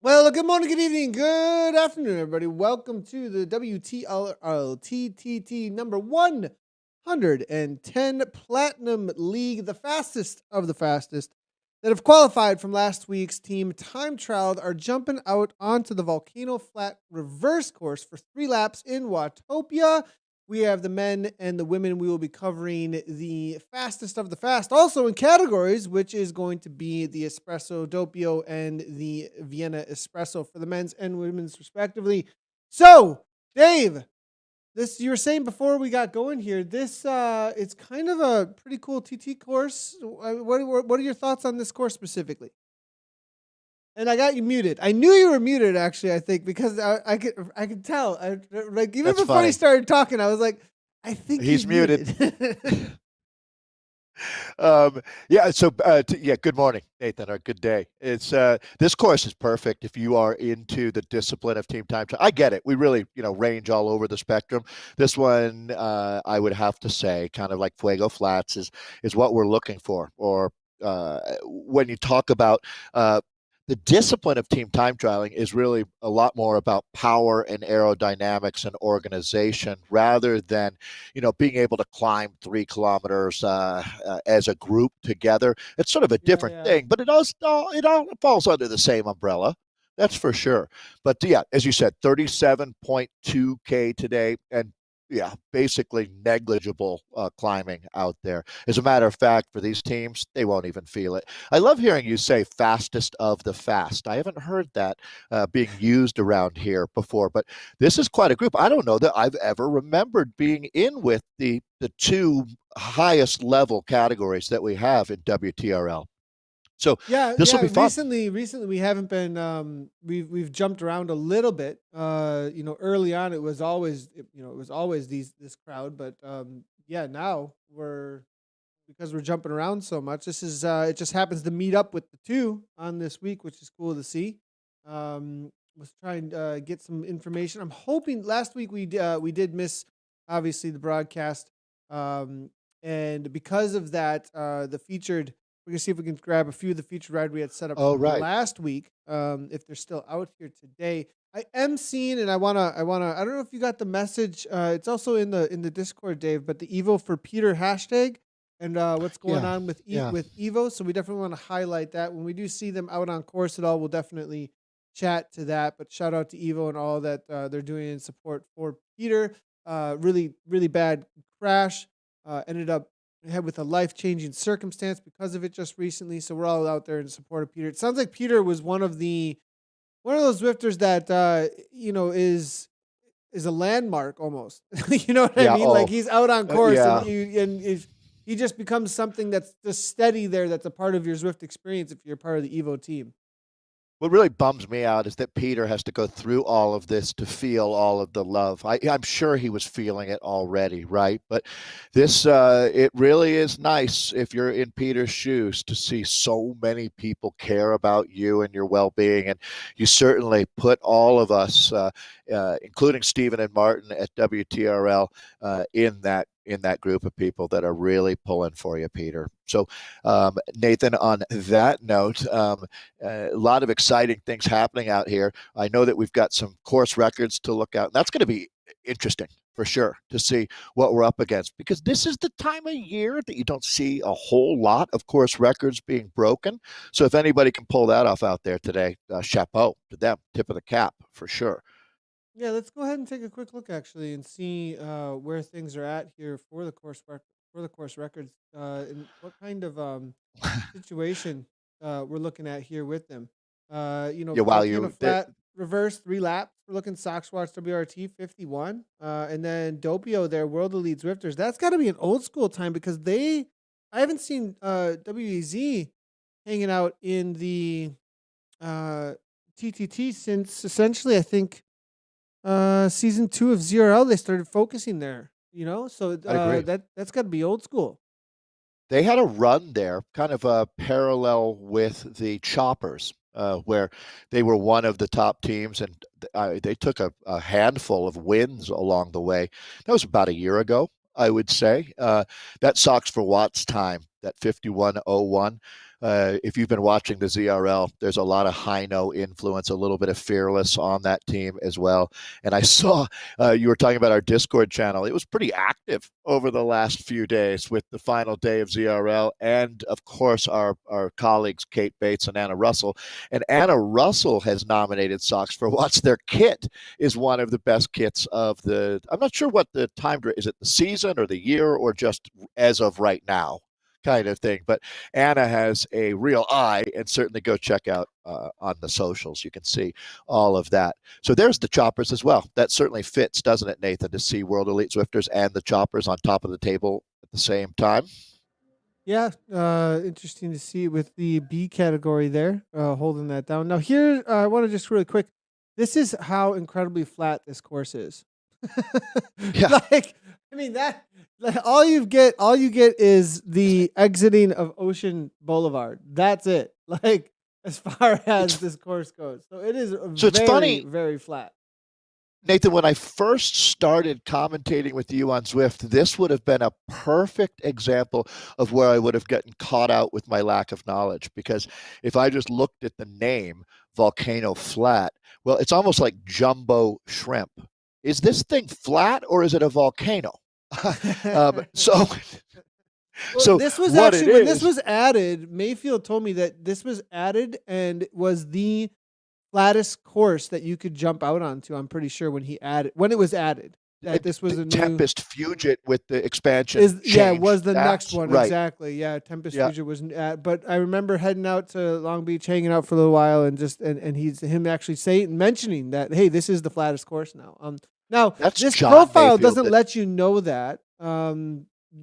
Well, good morning, good evening, good afternoon, everybody. Welcome to the WTRL TTT number 110 Platinum League, the fastest of the fastest that have qualified from last week's team time trial are jumping out onto the Volcano Flat reverse course for 3 laps in Watopia. We have the men and the women. We will be covering the fastest of the fast, also in categories, which is going to be the Espresso Doppio and the Vienna Espresso for the men's and women's, respectively. So, Dave, this you were saying before we got going here. This it's kind of a pretty cool TT course. What are your thoughts on this course specifically? And I got you muted. I knew you were muted, actually. I think because I could tell. Like even That's before he funny. started talking, I was like, I think he's He's muted. muted. Yeah. So, good morning, Nathan, or good day. It's this course is perfect if you are into the discipline of team time. I get it. We really, range all over the spectrum. This one, I would have to say, kind of like Fuego Flats, is what we're looking for. Or when you talk about the discipline of team time trialing is really a lot more about power and aerodynamics and organization rather than being able to climb 3 kilometers as a group together. It's sort of a Yeah, different yeah. thing, but it all falls under the same umbrella. That's for sure. But yeah, as you said, 37.2K today, and yeah, basically negligible climbing out there. As a matter of fact, for these teams, they won't even feel it. I love hearing you say fastest of the fast. I haven't heard that being used around here before, but this is quite a group. I don't know that I've ever remembered being in with the two highest level categories that we have in WTRL. So Yeah, this will yeah. be fun. Recently we haven't been we've jumped around a little bit. Early on it was always it was always this crowd, but yeah, now we're because we're jumping around so much. This is it just happens to meet up with the two on this week, which is cool to see. Was trying to get some information. I'm hoping last week we did miss obviously the broadcast, and because of that, the featured. We're gonna see if we can grab a few of the featured ride we had set up Oh, from right. last week. If they're still out here today, I am seeing, and I don't know if you got the message. It's also in the Discord, Dave. But the Evo for Peter hashtag and what's going Yeah. on with Yeah. with Evo. So we definitely want to highlight that when we do see them out on course at all. We'll definitely chat to that. But shout out to Evo and all that they're doing in support for Peter. Really bad crash. Ended up had with a life changing circumstance because of it just recently. So we're all out there in support of Peter. It sounds like Peter was one of those Zwifters that is a landmark almost. You know what I Yeah. mean? Like Oh, he's out on course, and yeah. if he just becomes something that's just steady there. That's a part of your Zwift experience if you're part of the Evo team. What really bums me out is that Peter has to go through all of this to feel all of the love. I'm sure he was feeling it already, right? But it really is nice if you're in Peter's shoes to see so many people care about you and your well-being. And you certainly put all of us, including Stephen and Martin at WTRL, in that group of people that are really pulling for you, Peter. So, Nathan, on that note, a lot of exciting things happening out here. I know that we've got some course records to look at. And that's going to be interesting for sure to see what we're up against because this is the time of year that you don't see a whole lot of course records being broken. So if anybody can pull that off out there today, chapeau to them, tip of the cap for sure. Yeah, let's go ahead and take a quick look actually and see where things are at here for the for the course records and what kind of situation we're looking at here with them. Yeah, while Volcano you there, Flat reverse 3 laps. We're looking Soxwatch WRT 51, and then Doppio there World Elite Zwifters. That's got to be an old school time because I haven't seen WEZ hanging out in the uh, TTT since essentially I think season 2 of ZRL. They started focusing there. So I agree. that's got to be old school. They had a run there, kind of a parallel with the Choppers, where they were one of the top teams, and they took a handful of wins along the way. That was about a year ago, I would say. That Sox for Watts time, that 51:01. if you've been watching the ZRL, there's a lot of high-no influence, a little bit of fearless on that team as well. And I saw you were talking about our Discord channel. It was pretty active over the last few days with the final day of ZRL, and of course our colleagues Kate Bates and Anna Russell. And Anna Russell has nominated Sox for what's their kit is one of the best kits of the. I'm not sure what the time is. It the season or the year or just as of right now, kind of thing. But Anna has a real eye, and certainly go check out on the socials. You can see all of that. So there's the choppers as well. That certainly fits, doesn't it, Nathan, to see World Elite Zwifters and the choppers on top of the table at the same time? Yeah, interesting to see with the B category there, holding that down. Now here, I want to just really quick. This is how incredibly flat this course is. Yeah. Like, I mean that like, all you get is the exiting of Ocean Boulevard. That's it. Like as far as this course goes, so it is So it's very, funny, very flat. Nathan, when I first started commentating with you on Zwift, this would have been a perfect example of where I would have gotten caught out with my lack of knowledge. Because if I just looked at the name Volcano Flat, well, it's almost like jumbo shrimp. Is this thing flat or is it a volcano? So, Well, this was what actually it when this is, was added. Mayfield told me that this was added and was the flattest course that you could jump out onto. I'm pretty sure when it was added that this was a new Tempest Fugit with the expansion was the next That's one right. exactly. Yeah, Tempest Yeah. Future was but I remember heading out to Long Beach, hanging out for a little while, and just and he's him actually mentioning that, hey, this is the flattest course now. Now That's this John profile Mayfield doesn't that- let you know that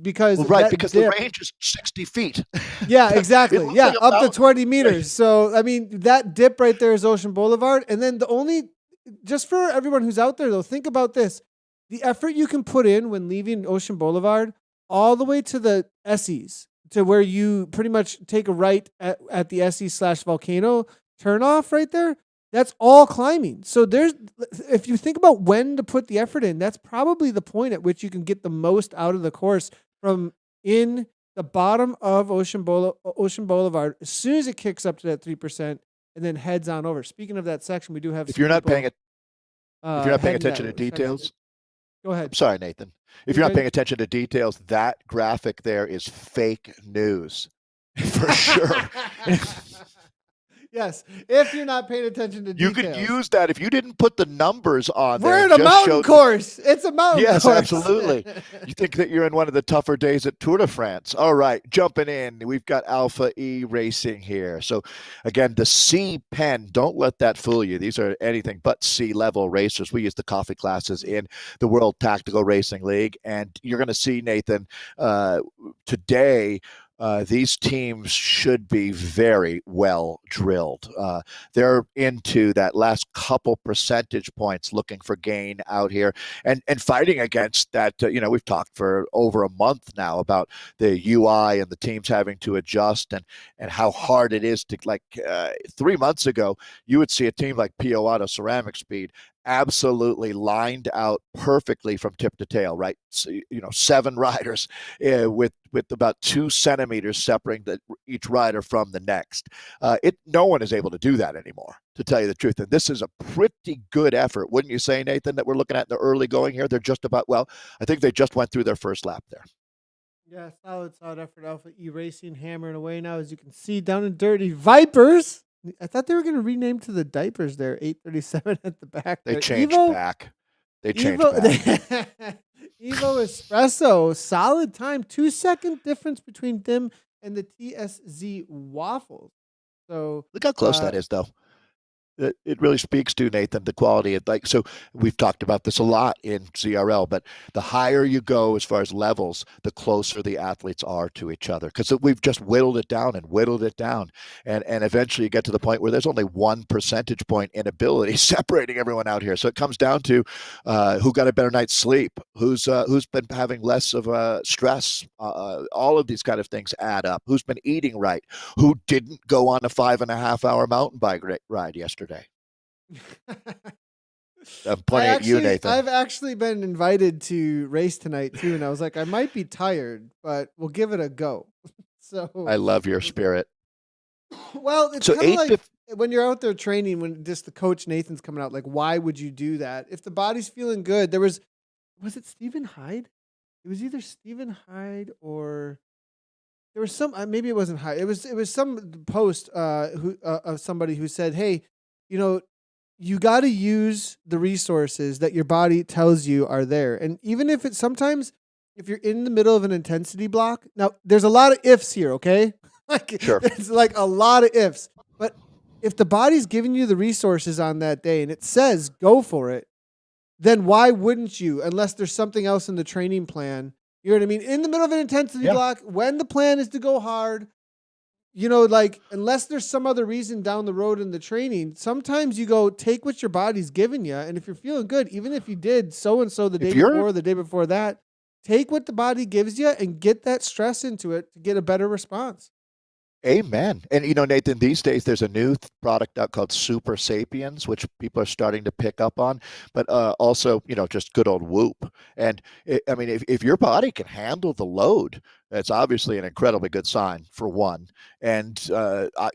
because Well, right, that because dip, the range is 60 feet. yeah, It exactly. looks Yeah, like a up to mountain. 20 meters. So, I mean, that dip right there is Ocean Boulevard. And then just for everyone who's out there, though, think about this. The effort you can put in when leaving Ocean Boulevard all the way to the Essies, to where you pretty much take a right at the Essie/Volcano turnoff right there. That's all climbing. So if you think about when to put the effort in, that's probably the point at which you can get the most out of the course from in the bottom of Ocean Boulevard as soon as it kicks up to that 3% and then heads on over. Speaking of that section, we do have If some you're not people, paying it, if you're not paying heading attention to that section. details, Go ahead. I'm sorry, Nathan. If You're you're not good. paying attention to details, that graphic there is fake news for sure. Yes, if you're not paying attention to You details. could use that if you didn't put the numbers on there. We're and at a just mountain showed- course. It's a mountain Yes, course. absolutely. You think that you're in one of the tougher days at Tour de France. All right, jumping in. We've got Alpha E Racing here. So, again, the C pen, don't let that fool you. These are anything but C-level racers. We use the coffee classes in the World Tactical Racing League. And you're going to see, Nathan, today, these teams should be very well drilled. They're into that last couple percentage points looking for gain out here and fighting against that. We've talked for over a month now about the UI and the teams having to adjust and how hard it is to 3 months ago, you would see a team like PO Auto Ceramic Speed absolutely lined out perfectly from tip to tail, right? So, 7 riders with about 2 centimeters separating each rider from the next. No one is able to do that anymore, to tell you the truth. And this is a pretty good effort, wouldn't you say, Nathan, that we're looking at in the early going here? They're just about, I think they just went through their first lap there. Yeah, solid effort. Alpha E Racing hammering away now, as you can see, down and dirty. Vipers. I thought they were going to rename to the Diapers there. 837 at the back. They there. changed back. They changed back. Evo Espresso, solid time. 2-second difference between them and the TSZ Waffles. So look how close that is, though. It really speaks to, Nathan, the quality of so we've talked about this a lot in ZRL, but the higher you go as far as levels, the closer the athletes are to each other, because we've just whittled it down and eventually you get to the point where there's only 1 percentage point in ability separating everyone out here. So it comes down to who got a better night's sleep, who's been having less of a stress. All of these kind of things add up. Who's been eating right? Who didn't go on a 5.5-hour mountain bike ride yesterday? I'm pointing at you, Nathan. I've actually been invited to race tonight too, and I was like, I might be tired, but we'll give it a go. So I love your spirit. Well, it's So kind of eight. like when you're out there training, when just the coach Nathan's coming out, like, why would you do that? If the body's feeling good, was it Stephen Hyde? It was either Stephen Hyde or there was some maybe it wasn't Hyde. It was some post who of somebody who said, "Hey, you know, you got to use the resources that your body tells you are there." And even if it's sometimes if you're in the middle of an intensity block, now there's a lot of ifs here, okay? Like Sure. there's like a lot of ifs. But if the body's giving you the resources on that day and it says go for it, then why wouldn't you unless there's something else in the training plan? You know what I mean? In the middle of an intensity Yeah. block, when the plan is to go hard, like unless there's some other reason down the road in the training, sometimes you go take what your body's giving you. And if you're feeling good, even if you did so and so the day If you're before, the day before that, take what the body gives you and get that stress into it to get a better response. Amen. And Nathan, these days there's a new product out called Super Sapiens, which people are starting to pick up on, but also, just good old Whoop. And I mean, if your body can handle the load, that's obviously an incredibly good sign for one. And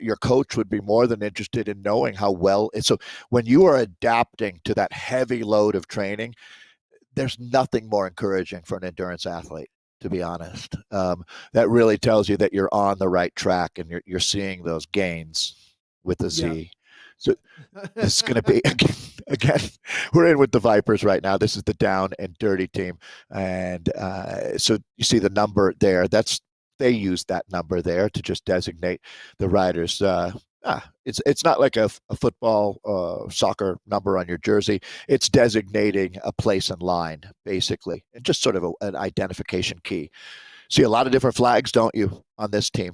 your coach would be more than interested in knowing how well. So when you are adapting to that heavy load of training, there's nothing more encouraging for an endurance athlete, to be honest. That really tells you that you're on the right track and you're seeing those gains with the Yeah. Z. So this is going to be again. We're in with the Vipers right now. This is the down and dirty team, and so you see the number there. They use that number there to just designate the riders. It's not like a football soccer number on your jersey. It's designating a place in line, basically, and just sort of an identification key. See a lot of different flags, don't you, on this team?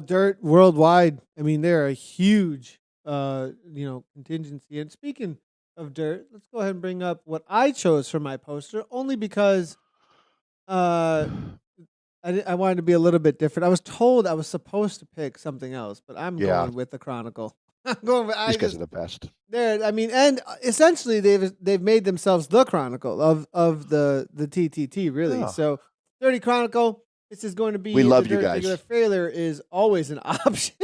Dirt worldwide. I mean, they're a huge, contingency. And speaking of dirt, let's go ahead and bring up what I chose for my poster, only because uh, I wanted to be a little bit different. I was told I was supposed to pick something else, but I'm Yeah, going with the Chronicle. I'm going with these guys are the best. there. I mean, and essentially they've made themselves the Chronicle of the TTT, really. Oh, So, Dirty Chronicle. This is going to we be the love you dirt regular. guys. Failure is always an option.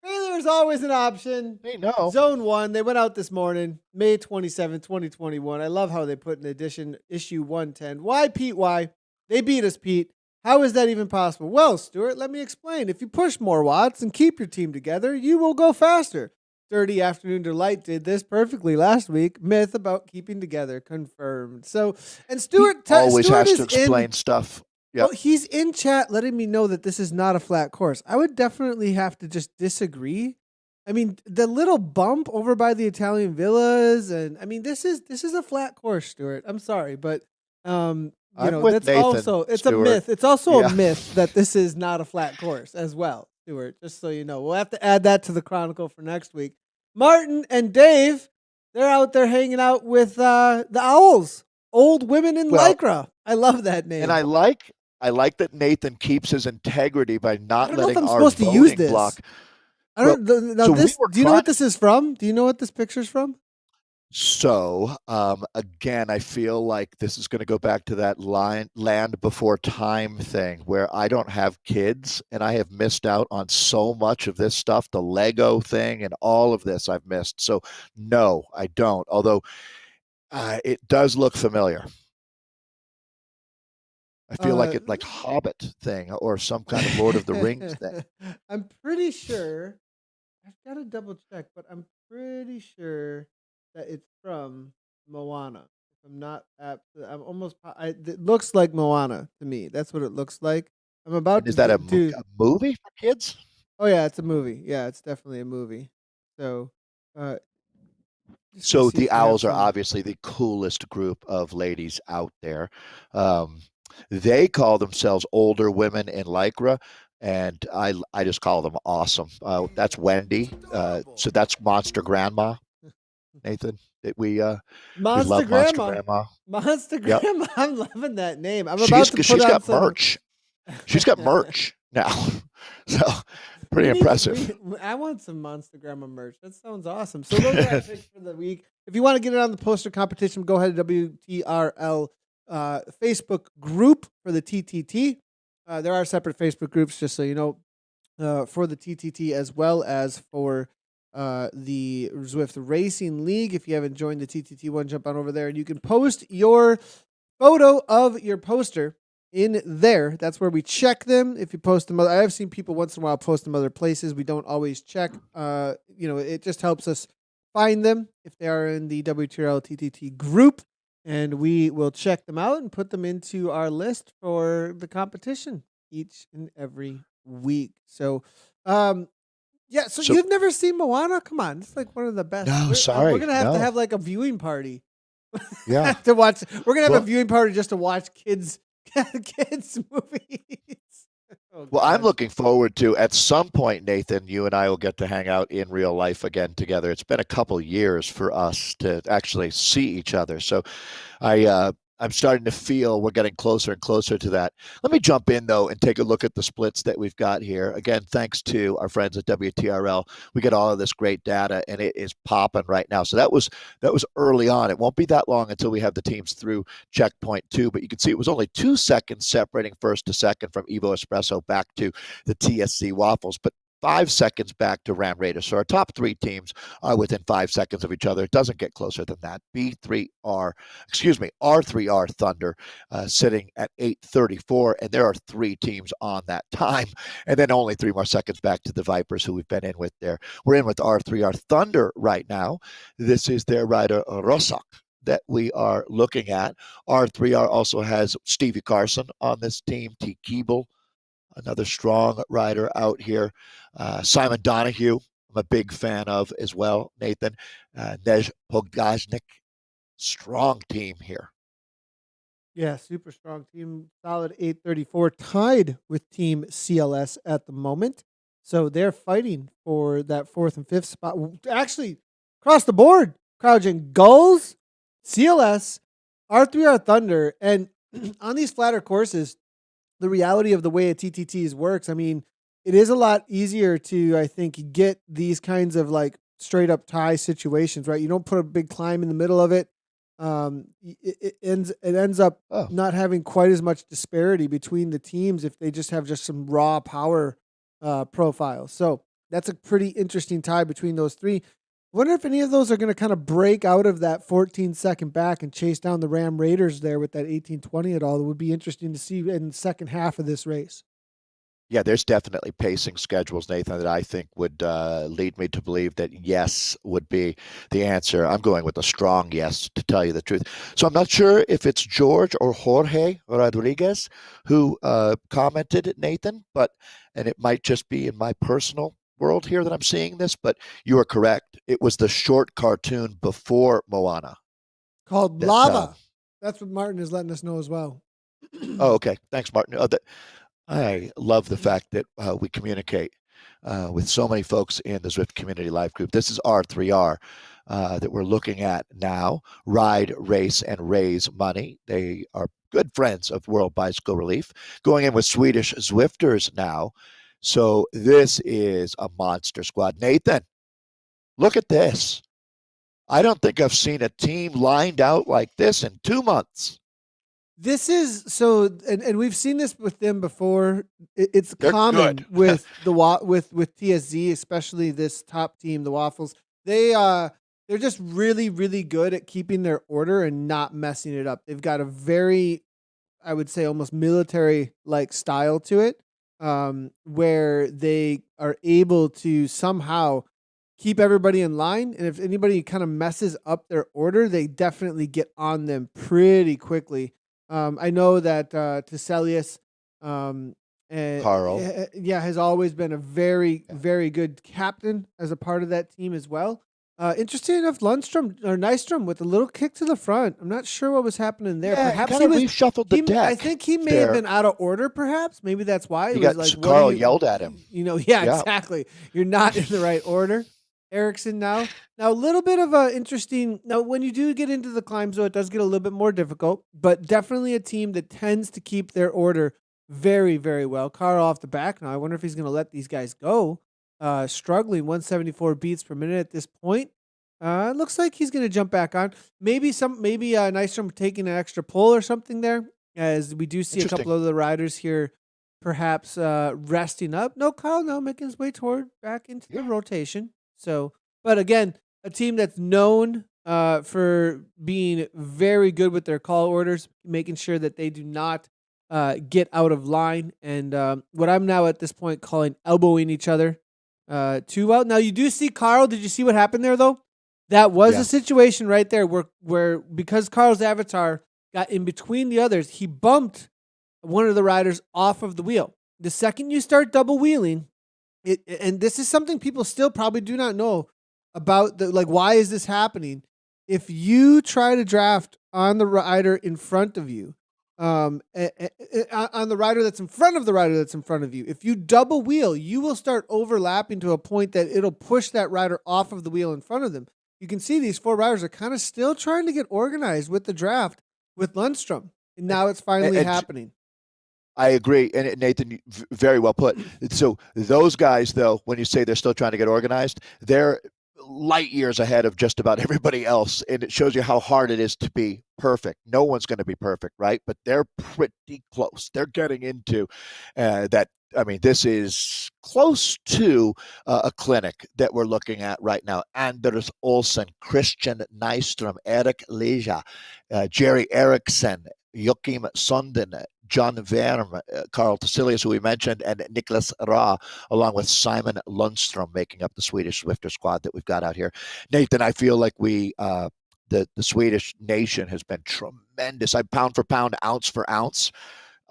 Failure is always an option. Hey, no. Zone 1, they went out this morning, May 27, 2021. I love how they put in addition issue 110. Why, Pete? Why? They beat us, Pete. How is that even possible? Well, Stuart, let me explain. If you push more watts and keep your team together, you will go faster. Dirty Afternoon Delight did this perfectly last week. Myth about keeping together confirmed. So, and Stuart Always Stuart has to is explain stuff. Yeah. well, he's in chat letting me know that this is not a flat course. I would definitely have to just disagree. I mean, the little bump over by the Italian villas, and I mean, this is a flat course, Stuart. I'm sorry, but I'm with that's Nathan, also it's a Stuart. myth. It's also Yeah. a myth that this is not a flat course as well, Stuart. Just so you know, we'll have to add that to the Chronicle for next week. Martin and Dave, they're out there hanging out with the Owls, old women in Well, lycra. I love that name. and I like that Nathan keeps his integrity by I not don't know if letting I'm our supposed to use voting this. block. I Well, don't now so we this. were Do you know what trying. this is from? Do you know what this picture's from? So again, I feel like this is going to go back to that land before time thing where I don't have kids and I have missed out on so much of this stuff, the Lego thing and all of this I've missed. So no, I don't. Although it does look familiar. I feel like Uh, it like Hobbit thing or some kind of Lord of the Rings thing. I'm pretty sure. I've got to double check, but I'm pretty sure that it's from Moana. If I'm not, I'm almost. It looks like Moana to me. That's what it looks like. I'm about And to is that do. a movie for kids? Oh yeah, it's a movie. Yeah, it's definitely a movie. So, uh, just gonna So see the if I have owls are some. obviously the coolest group of ladies out there. Um, they call themselves older women in lycra, and I just call them awesome. That's Wendy. So that's Monster Grandma, Nathan. We Monster love Monster Grandma. Grandma. Monster Yep. Grandma. I'm loving that name. I'm about She's to put she's on got some. merch. She's got merch now. So pretty We need to, impressive. I want some Monster Grandma merch. That sounds awesome. So those are our picks for the week. If you want to get it on the poster competition, go ahead to WTRL Facebook group for the TTT. There are separate Facebook groups, just so you know. for the TTT as well as for the Zwift Racing League. If you haven't joined the TTT one, jump on over there and you can post your photo of your poster in there. That's where we check them. If you post them, I have seen people once in a while post them other places. We don't always check. It just helps us find them if they are in the WTRL TTT group, and we will check them out and put them into our list for the competition each and every week. So, yeah. So you've never seen Moana? Come on, it's like one of the best. No, We're gonna have to have like a viewing party. Yeah. to watch. We're gonna have a viewing party just to watch kids movies. Well, I'm looking forward to, at some point, Nathan, you and I will get to hang out in real life again together. It's been a couple years for us to actually see each other. So I'm starting to feel we're getting closer and closer to that. Let me jump in, though, and take a look at the splits that we've got here. Again, thanks to our friends at WTRL, we get all of this great data, and it is popping right now. So that was early on. It won't be that long until we have the teams through checkpoint 2, but you can see it was only 2 seconds separating first to second from Evo Espresso back to the TSC Waffles. But 5 seconds back to Ram Raiders. So our top 3 teams are within 5 seconds of each other. It doesn't get closer than that. R3R Thunder sitting at 8:34, and there are 3 teams on that time. And then only 3 more seconds back to the Vipers, who we've been in with there. We're in with R3R Thunder right now. This is their rider, Rosak, that we are looking at. R3R also has Stevie Carson on this team, T. Keeble, another strong rider out here. Simon Donahue, I'm a big fan of as well. Nathan, Nej Pogajnik, strong team here. Yeah, super strong team. Solid 834, tied with Team CLS at the moment. So they're fighting for that 4th and 5th spot. Actually, across the board, Crouching Gulls, CLS, R3R Thunder, and on these flatter courses, the reality of the way a TTTs works, I mean, it is a lot easier to, I think, get these kinds of like straight up tie situations, right? You don't put a big climb in the middle of it. It ends up not having quite as much disparity between the teams if they just have just some raw power profiles. So that's a pretty interesting tie between those 3. I wonder if any of those are going to kind of break out of that 14-second back and chase down the Ram Raiders there with that 18:20 at all. It would be interesting to see in the second half of this race. Yeah, there's definitely pacing schedules, Nathan, that I think would lead me to believe that yes would be the answer. I'm going with a strong yes, to tell you the truth. So I'm not sure if it's George or Jorge Rodriguez who commented, Nathan, and it might just be in my personal world here that I'm seeing this, but you are correct. It was the short cartoon before Moana called Lava. That's what Martin is letting us know as well. Oh, okay. Thanks, Martin. I love the fact that we communicate with so many folks in the Zwift Community Live group. This is R3R that we're looking at now. Ride, race, and raise money. They are good friends of World Bicycle Relief. Going in with Swedish Zwifters now. So this is a monster squad. Nathan, look at this. I don't think I've seen a team lined out like this in 2 months. This is so, and we've seen this with them before. It's common with with TSZ, especially this top team, the Waffles. They're just really, really good at keeping their order and not messing it up. They've got a very, I would say, almost military-like style to it, where they are able to somehow keep everybody in line. And if anybody kind of messes up their order, they definitely get on them pretty quickly. I know that Teselius and Carl, has always been a very, very good captain as a part of that team as well. Interesting enough, Nystrom with a little kick to the front. I'm not sure what was happening there. Yeah, perhaps he reshuffled the deck. I think he may have been out of order. Perhaps maybe that's why. Carl yelled at him. Exactly. You're not in the right order. Erickson now a little bit of a interesting. Now, when you do get into the climbs, though, it does get a little bit more difficult. But definitely a team that tends to keep their order very, very well. Carl off the back now. I wonder if he's going to let these guys go. Struggling 174 beats per minute at this point. It looks like he's going to jump back on. Maybe Nystrom taking an extra pull or something there, as we do see a couple of the riders here perhaps resting up. No, Kyle now making his way back into the rotation. So, but again, a team that's known for being very good with their call orders, making sure that they do not get out of line, and what I'm now at this point calling elbowing each other too well. Now you do see Carl. Did you see what happened there though? That was a Yeah. situation right there where because Carl's avatar got in between the others, he bumped one of the riders off of the wheel. The second you start double wheeling, and this is something people still probably do not know about why is this happening? If you try to draft on the rider in front of you, on the rider that's in front of the rider that's in front of you, if you double wheel, you will start overlapping to a point that it'll push that rider off of the wheel in front of them. You can see these four riders are kind of still trying to get organized with the draft with Lundstrom, and now it's finally And happening. I agree, and Nathan, very well put. So those guys, though, when you say they're still trying to get organized, they're light years ahead of just about everybody else, and it shows you how hard it is to be perfect. No one's going to be perfect, right? But they're pretty close. They're getting into that. I mean, this is close to a clinic that we're looking at right now. Anders Olsen, Christian Nystrom, Erik Leja, Jerry Eriksson, Joachim Sundin, John Verm, Carl Tassilius, who we mentioned, and Niklas Ra, along with Simon Lundstrom, making up the Swedish Swifter squad that we've got out here. Nathan, I feel like the Swedish nation has been tremendous. I pound for pound, ounce for ounce.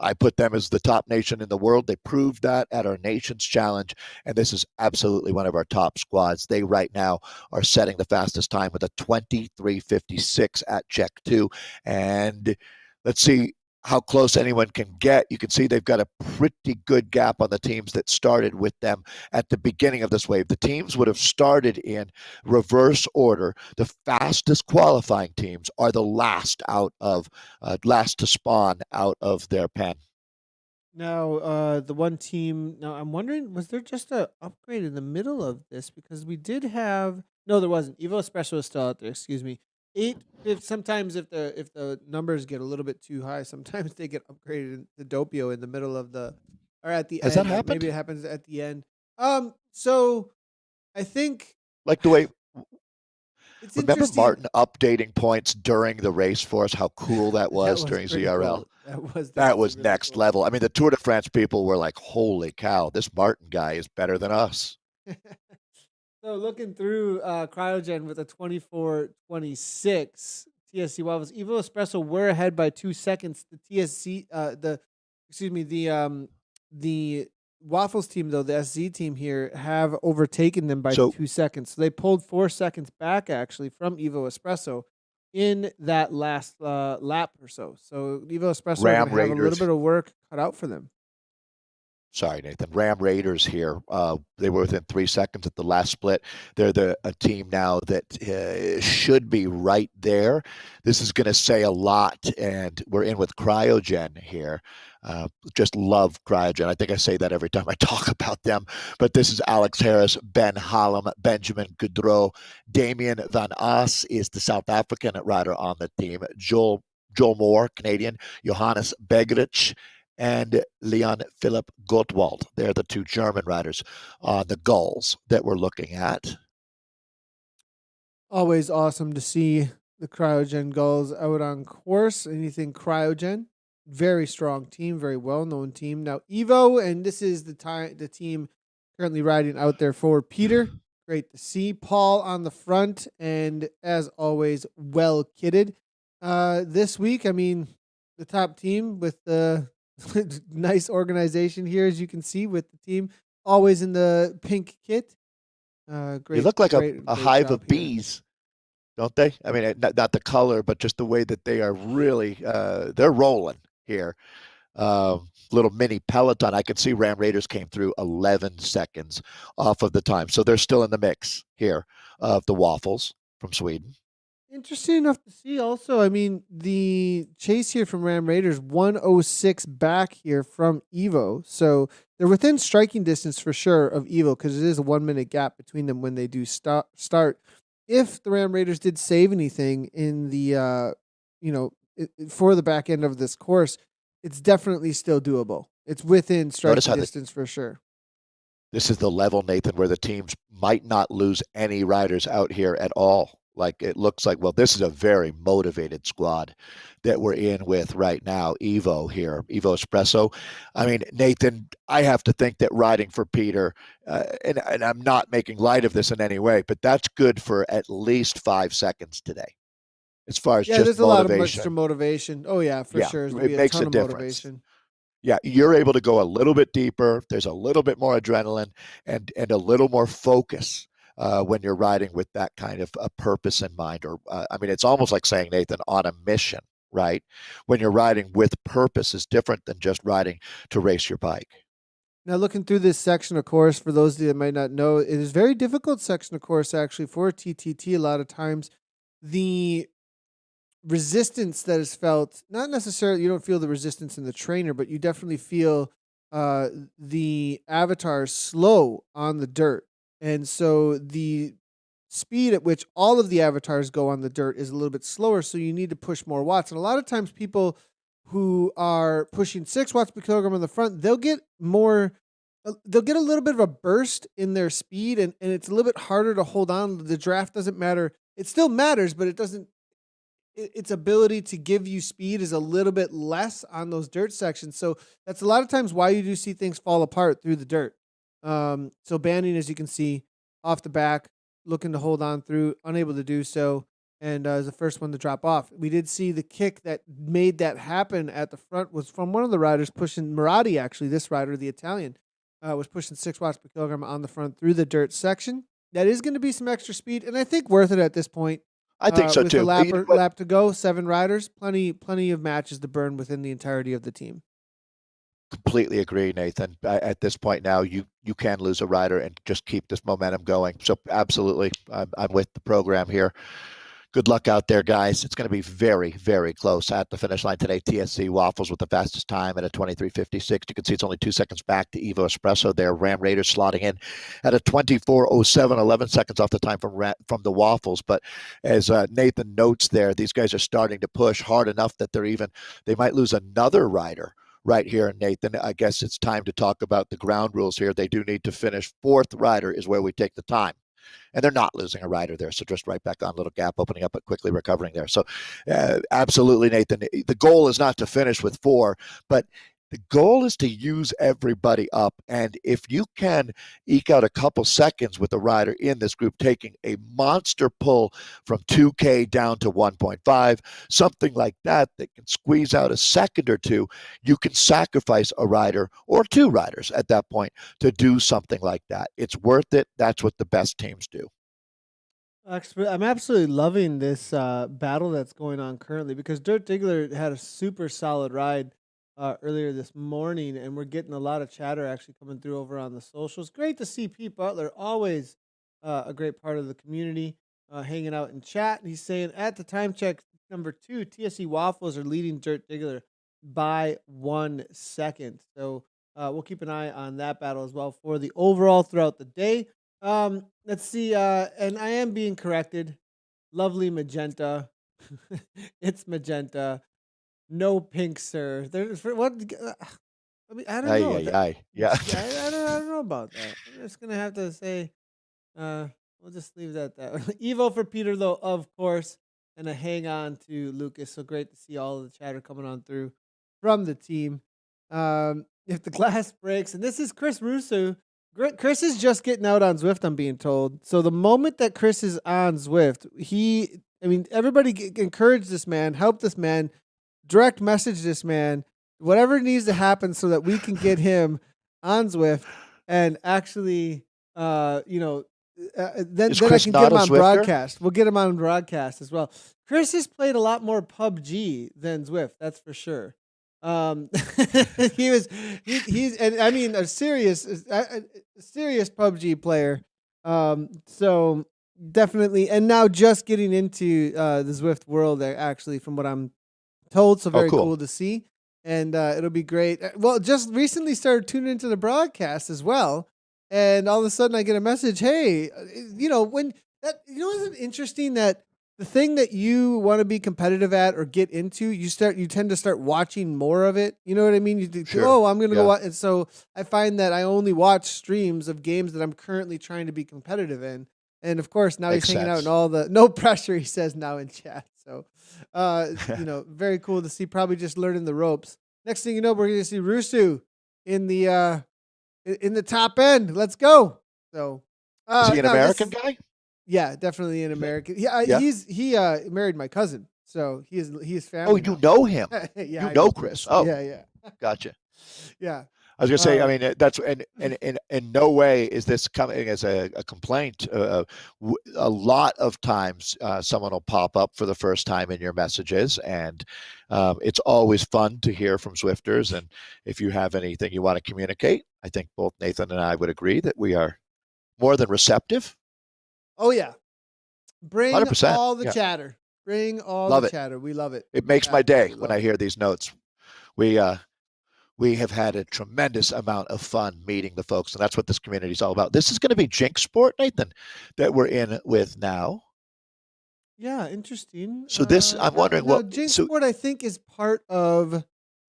I put them as the top nation in the world. They proved that at our Nations Challenge, and this is absolutely one of our top squads. They right now are setting the fastest time with a 23:56 at Check 2, and let's see how close anyone can get. You can see they've got a pretty good gap on the teams that started with them at the beginning of this wave. The teams would have started in reverse order. The fastest qualifying teams are the last to spawn out of their pen. Now, the one team. Now, I'm wondering, was there just a upgrade in the middle of this? Because we did have. No, there wasn't. Evo Espresso is still out there. Excuse me. If sometimes if the numbers get a little bit too high, sometimes they get upgraded in the Doppio in the middle of the or at the Has that end. Maybe happened? it happens at the end. So I think Like the way, it's remember interesting. Martin updating points during the race for us? How cool that That was was during pretty ZRL. cool. That was That definitely was really next cool. level. I mean, the Tour de France people were like, holy cow, this Martin guy is better than us. So looking through Cryogen with a 24:26 TSC Waffles, Evo Espresso were ahead by 2 seconds. The TSC, the Waffles team though, the SZ team here have overtaken them by So 2 seconds. So they pulled 4 seconds back actually from Evo Espresso in that last lap or so. So Evo Espresso are going Ram to have a little Raiders, bit of work cut out for them. sorry, Nathan, Ram Raiders here. They were within 3 seconds at the last split. They're a team now that should be right there. This is going to say a lot, and we're in with Cryogen here. Just love Cryogen. I think I say that every time I talk about them. But this is Alex Harris, Ben Hallam, Benjamin Goudreau, Damien Van Aas is the South African rider on the team. Joel Moore, Canadian, Johannes Begrich, and Leon Philipp Gottwald. They're the two German riders on the Gulls that we're looking at. Always awesome to see the Cryogen Gulls out on course. Anything Cryogen, very strong team, very well known team. Now Evo, and this is the team currently riding out there for Peter. Great to see Paul on the front, and as always, well kitted. This week, I mean, the top team with the nice organization here, as you can see, with the team always in the pink kit. They Great, look like great, a great hive job of here. bees, don't they? I mean, not the color, but just the way that they are really, they're rolling here. Little mini peloton. I could see Ram Raiders came through 11 seconds off of the time. So they're still in the mix here of the Waffles from Sweden. Interesting enough to see also, I mean, the chase here from Ram Raiders 106 back here from Evo. So they're within striking distance for sure of Evo because it is a 1 minute gap between them when they do start. If the Ram Raiders did save anything in the for the back end of this course, it's definitely still doable. It's within Notice striking how distance for sure. this is the level, Nathan, where the teams might not lose any riders out here at all. Like it looks like, well, this is a very motivated squad that we're in with right now. Evo here, Evo Espresso. I mean, Nathan, I have to think that riding for Peter, and I'm not making light of this in any way, but that's good for at least 5 seconds today, as far as Yeah, just there's a lot of motivation. extra motivation. Oh yeah, for Yeah, sure. There's gonna be it a makes ton a of difference. motivation. Yeah, you're able to go a little bit deeper. There's a little bit more adrenaline and a little more focus when you're riding with that kind of a purpose in mind. Or I mean, it's almost like saying, Nathan, on a mission, right? When you're riding with purpose is different than just riding to race your bike. Now, looking through this section of course, for those that might not know, it is a very difficult section of course actually for TTT. A lot of times, the resistance that is felt, not necessarily you don't feel the resistance in the trainer, but you definitely feel the avatar slow on the dirt. And so the speed at which all of the avatars go on the dirt is a little bit slower. So you need to push more watts. And a lot of times people who are pushing 6 watts per kilogram on the front, they'll get more, they'll get a little bit of a burst in their speed, and it's a little bit harder to hold on. The draft doesn't matter. It still matters, but it doesn't, its ability to give you speed is a little bit less on those dirt sections. So that's a lot of times why you do see things fall apart through the dirt. So Banning, as you can see, off the back, looking to hold on through, unable to do so, and is the first one to drop off. We did see the kick that made that happen at the front was from one of the riders pushing Maratti. Actually, this rider, the Italian, was pushing 6 watts per kilogram on the front through the dirt section. That is going to be some extra speed, and I think worth it at this point. I think so with too. a lap to go, 7 riders, plenty of matches to burn within the entirety of the team. Completely agree, Nathan. At this point now, you can lose a rider and just keep this momentum going. So absolutely, I'm with the program here. Good luck out there, guys. It's going to be very, very close at the finish line today. TSC Waffles with the fastest time at a 23:56. You can see it's only 2 seconds back to Evo Espresso there. Ram Raiders slotting in at a 24:07, 11 seconds off the time from the Waffles. But as Nathan notes there, these guys are starting to push hard enough that they might lose another rider right here. And Nathan, I guess it's time to talk about the ground rules here. They do need to finish fourth rider is where we take the time. And they're not losing a rider there. So just right back on, little gap opening up, but quickly recovering there. So absolutely, Nathan, the goal is not to finish with 4, but the goal is to use everybody up. And if you can eke out a couple seconds with a rider in this group, taking a monster pull from 2K down to 1.5, something like that can squeeze out a second or two, you can sacrifice a rider or 2 riders at that point to do something like that. It's worth it. That's what the best teams do. I'm absolutely loving this battle that's going on currently, because Dirt Diggler had a super solid ride earlier this morning, and we're getting a lot of chatter actually coming through over on the socials. Great to see Pete Butler, always a great part of the community, hanging out in chat. And he's saying at the time check number 2, TSC Waffles are leading Dirt Diggler by 1 second. So we'll keep an eye on that battle as well for the overall throughout the day. Let's see. And I am being corrected. Lovely magenta. It's magenta. No pink, sir. There's what? I mean, I don't know. Yeah. I don't know about that. I'm just gonna have to say. We'll just leave that that. Evo for Peter, though, of course, and a hang on to Lucas. So great to see all of the chatter coming on through from the team. If the glass breaks, and this is Chris Russo. Chris is just getting out on Zwift, I'm being told. So the moment that Chris is on Zwift, everybody encourage this man, help this man, direct message this man, whatever needs to happen so that we can get him on Zwift and actually, then I can get him on broadcast. We'll get him on broadcast as well. Chris has played a lot more PUBG than Zwift, that's for sure. He's a serious PUBG player. So definitely, and now just getting into the Zwift world actually, from what I'm told. So very cool to see, and it'll be great. Well, just recently started tuning into the broadcast as well, and all of a sudden I get a message. Hey, isn't it interesting that the thing that you want to be competitive at or get into, you tend to start watching more of it. You know what I mean? You think, Sure. oh, I'm going to go Yeah. watch. And so I find that I only watch streams of games that I'm currently trying to be competitive in. And of course, now Makes he's hanging out in sense. all the no pressure, he says now in chat. So, very cool to see, probably just learning the ropes. Next thing you know, we're going to see Rusu in the top end. Let's go. So, Is he an now American guy? yeah, definitely an American. Yeah, Yeah. he married my cousin, so he is Oh, family you now. know him. Yeah, You I know know Chris. Chris. Oh, Yeah, gotcha. yeah. I was gonna say, I Uh, mean, that's and in no way is this coming as a complaint. A lot of times, someone will pop up for the first time in your messages, and it's always fun to hear from Swifters. And if you have anything you want to communicate, I think both Nathan and I would agree that we are more than receptive. oh yeah, bring 100%. all the Yeah, chatter. Bring all the love it. chatter. We love it. It makes my day Absolutely when love I it. hear these notes. We uh, we have had a tremendous amount of fun meeting the folks, and that's what this community is all about. This is going to be Jinx Sport, Nathan, that we're in with now. Yeah, interesting. So this, I'm wondering Now what. Jinx So Sport, I think, is part of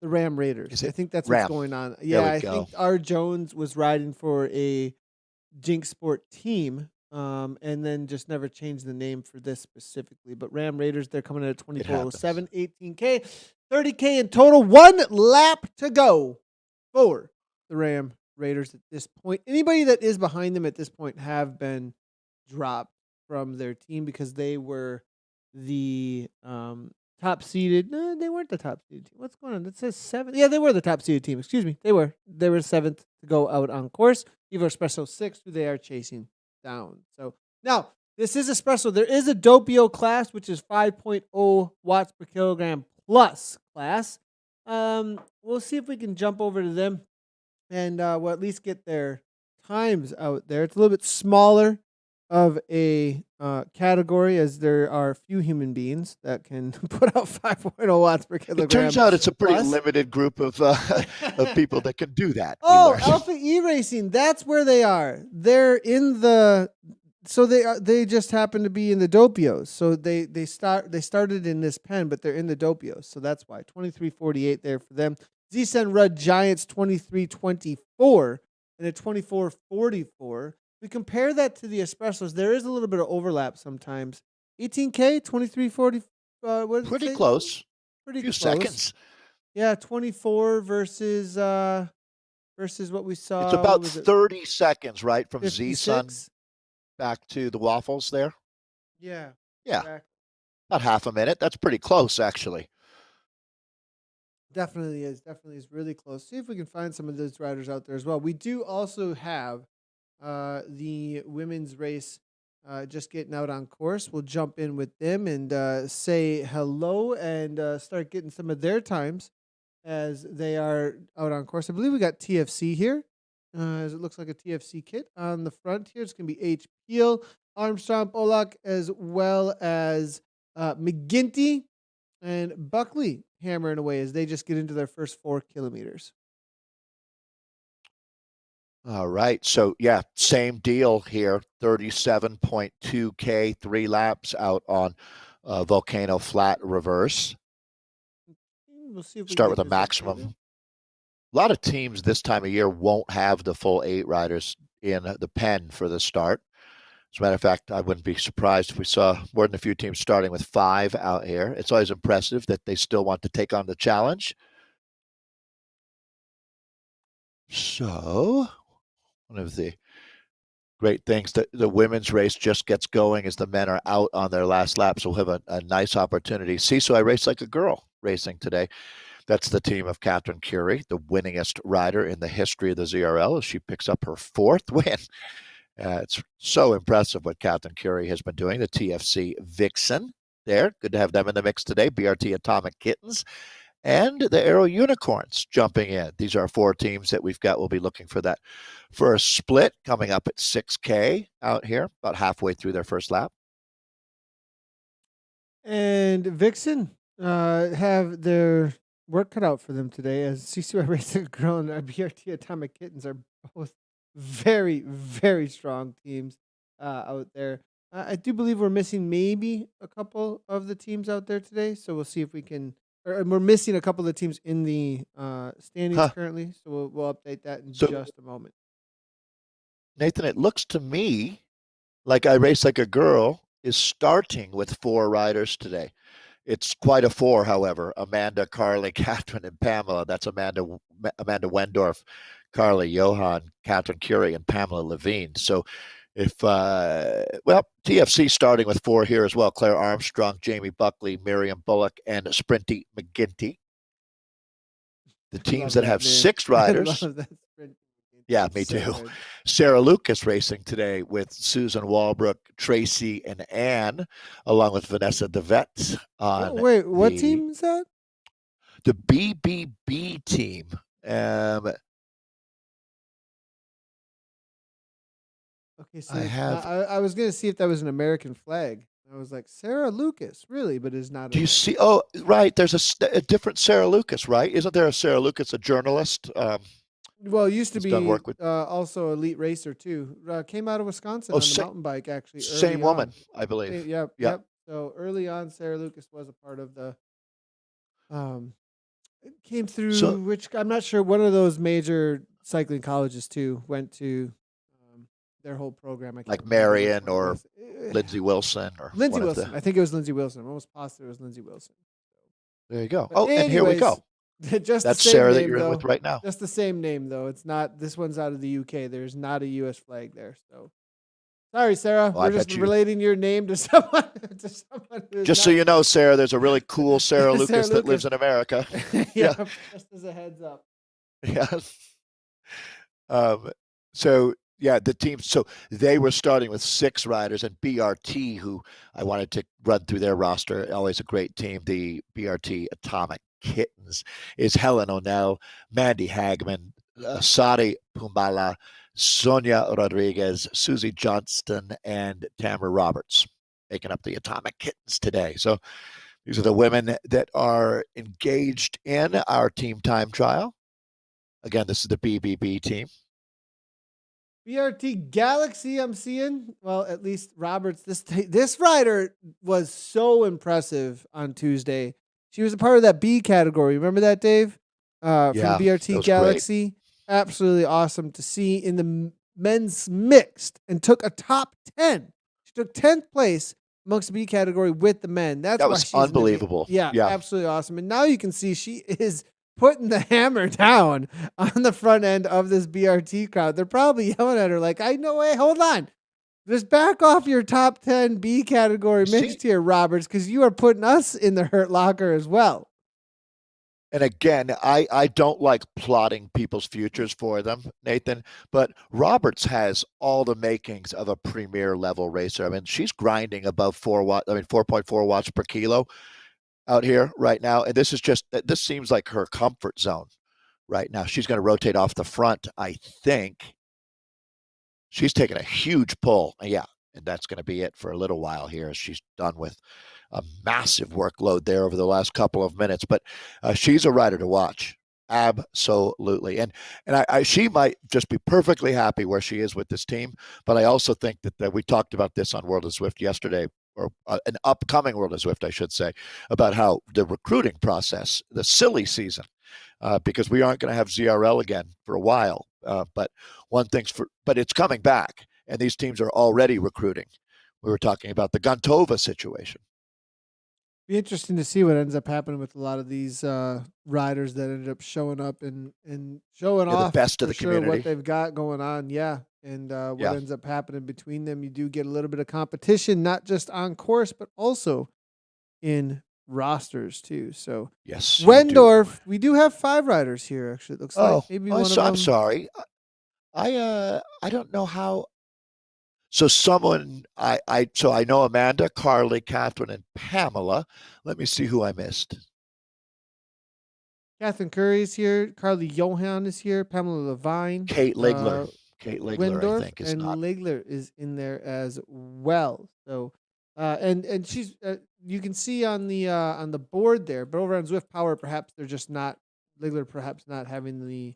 the Ram is Raiders. I it think that's what's Ram? going on. There Yeah, we I go. think R. Jones was riding for a Jinx Sport team, and then just never changed the name for this specifically. But Ram Raiders, they're coming in at It happens. 2407, 18K, 30K in total. 1 lap to go for the Ram Raiders at this point. Anybody that is behind them at this point have been dropped from their team because they were the top seeded. No, they weren't the top seeded team. What's going on? It says 7. Yeah, they were the top seeded team. Excuse me. They were 7th to go out on course. Evo Espresso 6, who they are chasing down. So now this is Espresso. There is a Doppio class, which is 5.0 watts per kilogram plus class. We'll see if we can jump over to them and we'll at least get their times out there. It's a little bit smaller of a category, as there are few human beings that can put out 5.0 watts per kilogram. It turns out it's a pretty plus. limited group of people that can do that. Oh, Alpha E Racing, that's where they are. They're in the so they just happen to be in the Doppios. So they started in this pen, but they're in the Doppios. So that's why 2348 there for them. Z-Sen Rudd Giants 2324 and a 2444. We compare that to the Espressos. There is a little bit of overlap sometimes. 18K 2340. What did it Pretty say? close. Pretty Few close. seconds. Yeah, 24 versus what we saw. It's about what was it? 30 seconds, right, from 56? Z-Sun back to the waffles there. Yeah. Yeah, Exactly. about half a minute. That's pretty close, actually. Definitely is really close. See if we can find some of those riders out there as well. We do also have the women's race just getting out on course. We'll jump in with them and say hello and start getting some of their times as they are out on course. I believe we got TFC here, as it looks like a TFC kit on the front here. It's going to be H. Peel, Armstrong, Polak, as well as McGinty and Buckley hammering away as they just get into their first 4 kilometers. All right. So, yeah, same deal here. 37.2K, 3 laps out on Volcano flat reverse. We'll see if we Start get with a this maximum. updated. A lot of teams this time of year won't have the full 8 riders in the pen for the start. As a matter of fact, I wouldn't be surprised if we saw more than a few teams starting with 5 out here. It's always impressive that they still want to take on the challenge. So, one of the great things that the women's race just gets going as the men are out on their last lap. So we'll have a nice opportunity. See, so I race like a girl racing today. That's the team of Catherine Curie, the winningest rider in the history of the ZRL, as she picks up her 4th win. It's so impressive what Catherine Curie has been doing. The TFC Vixen there. Good to have them in the mix today. BRT Atomic Kittens and the Aero Unicorns jumping in. These are 4 teams that we've got. We'll be looking for that first split coming up at 6K out here, about halfway through their first lap. And Vixen have their work cut out for them today, as CCY Racing Girl and BRT Atomic Kittens are both very, very strong teams out there. I do believe we're missing maybe a couple of the teams out there today, so we'll see if we can. Or we're missing a couple of the teams in the standings Huh. currently, so we'll update that in So, just a moment. Nathan, it looks to me like I Race Like a Girl is starting with 4 riders today. It's quite a four, however. Amanda, Carly, Catherine, and Pamela. That's Amanda Wendorf, Carly, Johan, Catherine Curie, and Pamela Levine. So if TFC starting with 4 here as well. Claire Armstrong, Jamie Buckley, Miriam Bullock, and Sprinty McGinty. The I teams love that that have name. 6 I riders. love that sprint. Yeah, It's me so too. good. Sarah Lucas racing today with Susan Walbrook, Tracy, and Anne, along with Vanessa DeVette on Wait, what the team is that? BBB team. Um, Okay, so I it's not. have. I was gonna see if that was an American flag. I was like Sarah Lucas, really, but it's not Do you American. see? Oh, right. There's a different Sarah Lucas, right? Isn't there a Sarah Lucas, a journalist? Well, it used to Who's done be work with. also elite racer too. Came out of Wisconsin Oh, on the mountain bike actually same early woman, on. I believe. Yep, Yeah. yep. So early on, Sarah Lucas was a part of the. Um, it came So through which I'm not sure. One of those major cycling colleges too went to their whole program. I can't like remember which Marion one it or was. Lindsay Wilson or Lindsay one of the. Wilson. I think it was Lindsay Wilson. I'm almost positive it was Lindsay Wilson. There you go. But Oh, and here we anyways, go. just the That's same Sarah that name you're in with though. right now. Just the same name though. It's not. This one's out of the UK. There's not a US flag there. So sorry, Sarah. Oh, I We're just bet you. relating your name to someone who's Just so not you know, Sarah, there's a really cool Sarah Sarah Lucas that lives Lucas. in America. Yeah, Yeah, just as a heads up. yeah. Um, so yeah, the team. So they were starting with 6 riders, and BRT, who I wanted to run through their roster, always a great team. The BRT Atomic Kittens is Helen O'Neill, Mandy Hagman, Sadi Pumbala, Sonia Rodriguez, Susie Johnston, and Tamara Roberts, making up the Atomic Kittens today. So these are the women that are engaged in our team time trial. Again, this is the BBB team. BRT Galaxy, I'm seeing. Well, at least Roberts. This rider was so impressive on Tuesday. She was a part of that B category. Remember that, Dave? From Yeah, that BRT was great. Galaxy. Absolutely awesome to see in the men's mixed and took a top 10. She took 10th place amongst the B category with the men. That's That why was she's in the B. unbelievable. Yeah, Yeah. absolutely awesome. And now you can see she is putting the hammer down on the front end of this BRT crowd. They're probably yelling at her like, I know, hey, hold on. Just back off your top 10 B category mixed here, Roberts, because you are putting us in the hurt locker as well. And again, I don't like plotting people's futures for them, Nathan, but Roberts has all the makings of a premier level racer. I mean, she's grinding above 4.4 watts per kilo out here right now. And this seems like her comfort zone right now. She's going to rotate off the front, I think. She's taking a huge pull. Yeah. And that's going to be it for a little while here as she's done with a massive workload there over the last couple of minutes. But she's a rider to watch. Absolutely. And she might just be perfectly happy where she is with this team. But I also think that we talked about this on World of Swift yesterday, or an upcoming World of Swift, I should say, about how the recruiting process, the silly season, because we aren't going to have ZRL again for a while. But it's coming back, and these teams are already recruiting. We were talking about the Guntova situation. Be interesting to see what ends up happening with a lot of these riders that ended up showing up and showing the off best of for the sure community. what they've got going on. Yeah. And what Yeah. ends up happening between them. You do get a little bit of competition, not just on course, but also in rosters too. So Yes, Wendorf, we do have 5 riders here. Actually, it looks like maybe one of them. I'm sorry. I don't know how. So I know Amanda, Carly, Catherine, and Pamela. Let me see who I missed. Catherine Curry is here. Carly Johan is here. Pamela Levine. Kate Ligler. Kate Ligler, Wendorf, I think, is and not. Ligler is in there as well. So, and she's you can see on the board there, but over on Zwift Power, perhaps they're just not Ligler, perhaps not having the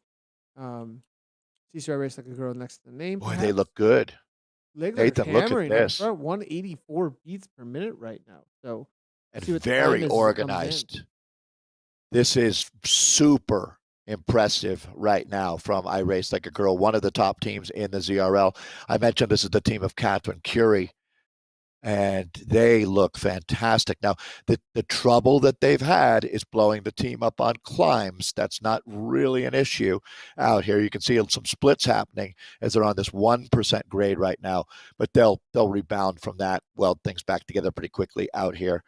CCR Race Like a Girl next to the name. Boy, they look good. legs are Nathan, look at hammering up this. front, 184 beats per minute right now. So And see what the time very is as it comes in. organized. This is super impressive right now from I Race Like a Girl, one of the top teams in the ZRL. I mentioned this is the team of Catherine Curie, and they look fantastic. Now, the trouble that they've had is blowing the team up on climbs. That's not really an issue out here. You can see some splits happening as they're on this 1% grade right now, but they'll rebound from that, weld things back together pretty quickly out here.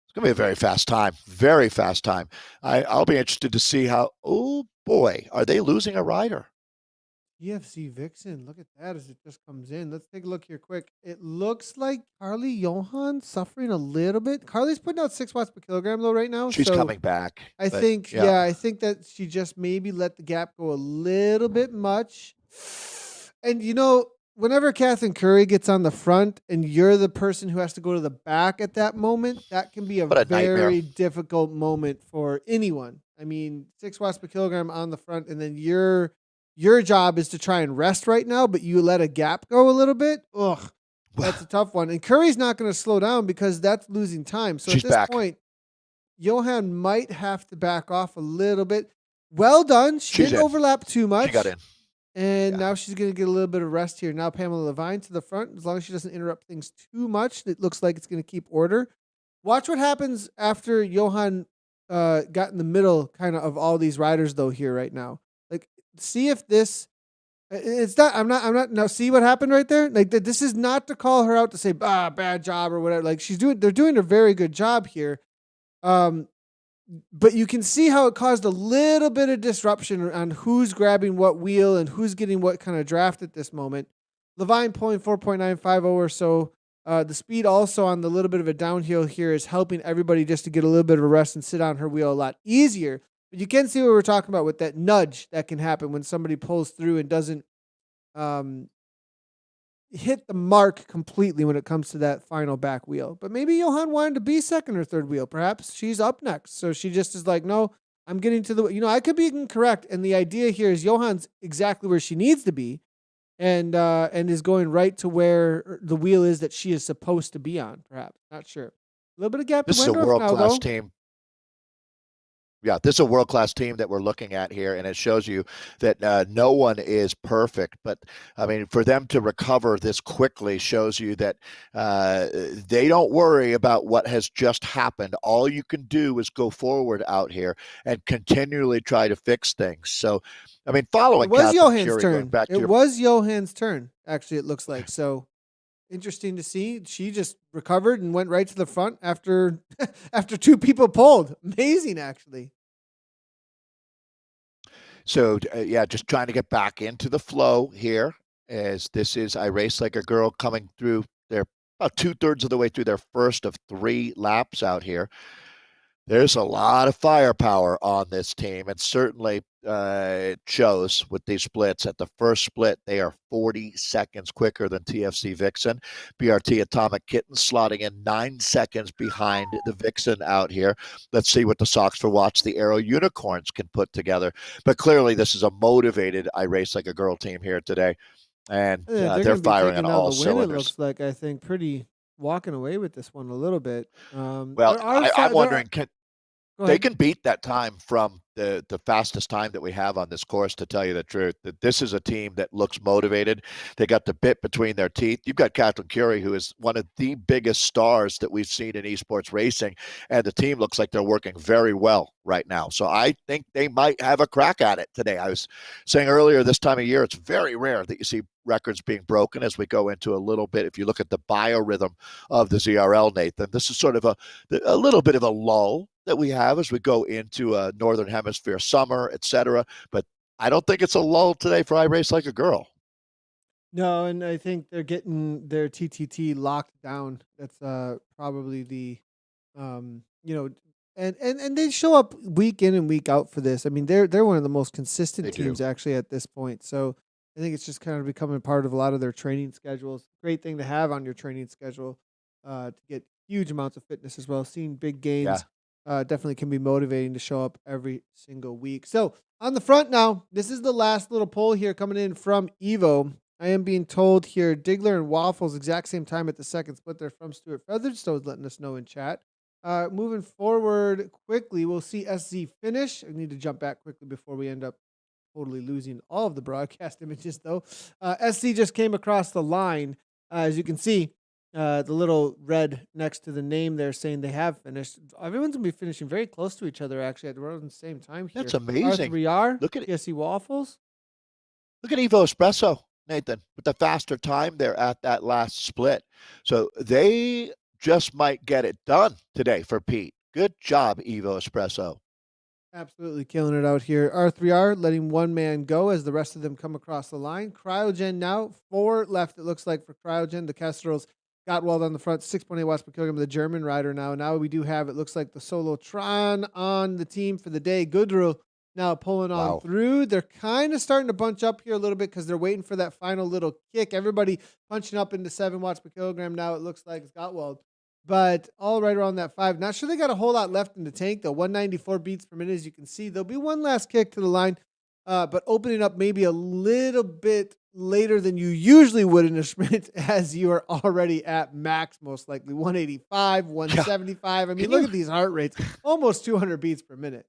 It's going to be a very fast time, very fast time. I'll be interested to see how, oh boy, are they losing a rider? EFC Vixen, look at that as it just comes in. Let's take a look here quick. It looks like Carly Johan suffering a little bit. Carly's putting out 6 watts per kilogram though right now. She's so coming back. I think, I think that she just maybe let the gap go a little bit much. And whenever Catherine Curry gets on the front and you're the person who has to go to the back at that moment, that can be a very difficult moment for anyone. I mean, 6 watts per kilogram on the front, and then your job is to try and rest right now, but you let a gap go a little bit. Ugh, that's a tough one. And Curry's not going to slow down because that's losing time. So she's at this back. point, Johan might have to back off a little bit. Well done. She didn't overlap too much. She got in. And now she's going to get a little bit of rest here. Now Pamela Levine to the front. As long as she doesn't interrupt things too much, it looks like it's going to keep order. Watch what happens after Johan got in the middle kind of all these riders, though, here right now. Like, see if this... It's not... I'm not... Now, see what happened right there? Like, this is not to call her out to say, bad job or whatever. Like, they're doing a very good job here. But you can see how it caused a little bit of disruption on who's grabbing what wheel and who's getting what kind of draft at this moment. Levine pulling 4.950 or so. The speed also on the little bit of a downhill here is helping everybody just to get a little bit of a rest and sit on her wheel a lot easier. But you can see what we're talking about with that nudge that can happen when somebody pulls through and doesn't hit the mark completely when it comes to that final back wheel. But maybe Johan wanted to be second or third wheel. Perhaps she's up next. So she just is like, no, I'm getting to the, I could be incorrect. And the idea here is Johan's exactly where she needs to be and is going right to where the wheel is that she is supposed to be on, perhaps. Not sure. A little bit of gap. This is a world-class team. Yeah, this is a world-class team that we're looking at here, and it shows you that no one is perfect. But, I mean, for them to recover this quickly shows you that they don't worry about what has just happened. All you can do is go forward out here and continually try to fix things. So, I mean, following It was Johan's turn. It was Johan's turn, actually, it looks like. So, interesting to see. She just recovered and went right to the front after after 2 people pulled. Amazing, actually. So, just trying to get back into the flow here as this is I Race Like a Girl coming through. They're about 2/3 of the way through their first of 3 laps out here. There's a lot of firepower on this team, and certainly it shows with these splits. At the first split, they are 40 seconds quicker than TFC Vixen. BRT Atomic Kitten slotting in 9 seconds behind the Vixen out here. Let's see what the Sox for Watch the Aero Unicorns can put together. But clearly, this is a motivated I Race Like a Girl team here today, and they're firing on all cylinders. It looks like, I think, pretty walking away with this one a little bit. I'm wondering, they can beat that time from the fastest time that we have on this course, to tell you the truth. That this is a team that looks motivated. They got the bit between their teeth. You've got Catherine Curie, who is one of the biggest stars that we've seen in esports racing, and the team looks like they're working very well right now. So I think they might have a crack at it today. I was saying earlier, this time of year, it's very rare that you see records being broken as we go into a little bit. If you look at the biorhythm of the ZRL, Nathan, this is sort of a little bit of a lull that we have as we go into a Northern Hemisphere summer, etc. But I don't think it's a lull today for I Race Like a Girl. No, and I think they're getting their TTT locked down. That's probably the, and they show up week in and week out for this. I mean, they're one of the most consistent teams actually at this point. So I think it's just kind of becoming part of a lot of their training schedules. Great thing to have on your training schedule to get huge amounts of fitness as well. Seeing big gains. Yeah. Definitely can be motivating to show up every single week. So on the front now, this is the last little poll here coming in from Evo. I am being told here, Diggler and Waffles, exact same time at the second split. They're from Stuart Featherstone's letting us know in chat. Moving forward quickly, we'll see SZ finish. I need to jump back quickly before we end up totally losing all of the broadcast images, though. SC just came across the line. As you can see, the little red next to the name there saying they have finished. Everyone's going to be finishing very close to each other, actually, at around the same time here. That's amazing. R3R, Look at PSC Waffles. Look at Evo Espresso, Nathan, with the faster time there at that last split. So they just might get it done today for Pete. Good job, Evo Espresso. Absolutely killing it out here. R3R letting one man go as the rest of them come across the line. Cryogen now, 4 left, it looks like, for Cryogen. The Kestrels got walled on the front, 6.8 watts per kilogram. The German rider now. Now we do have, it looks like, the Solotron on the team for the day. Gudrun now pulling on through. They're kind of starting to bunch up here a little bit because they're waiting for that final little kick. Everybody punching up into 7 watts per kilogram now, it looks like, it's got walled. But all right around that 5. Not sure they got a whole lot left in the tank, though. 194 beats per minute, as you can see. There'll be one last kick to the line, but opening up maybe a little bit later than you usually would in a sprint, as you are already at max, most likely. 185, 175. I mean, look at these heart rates. Almost 200 beats per minute.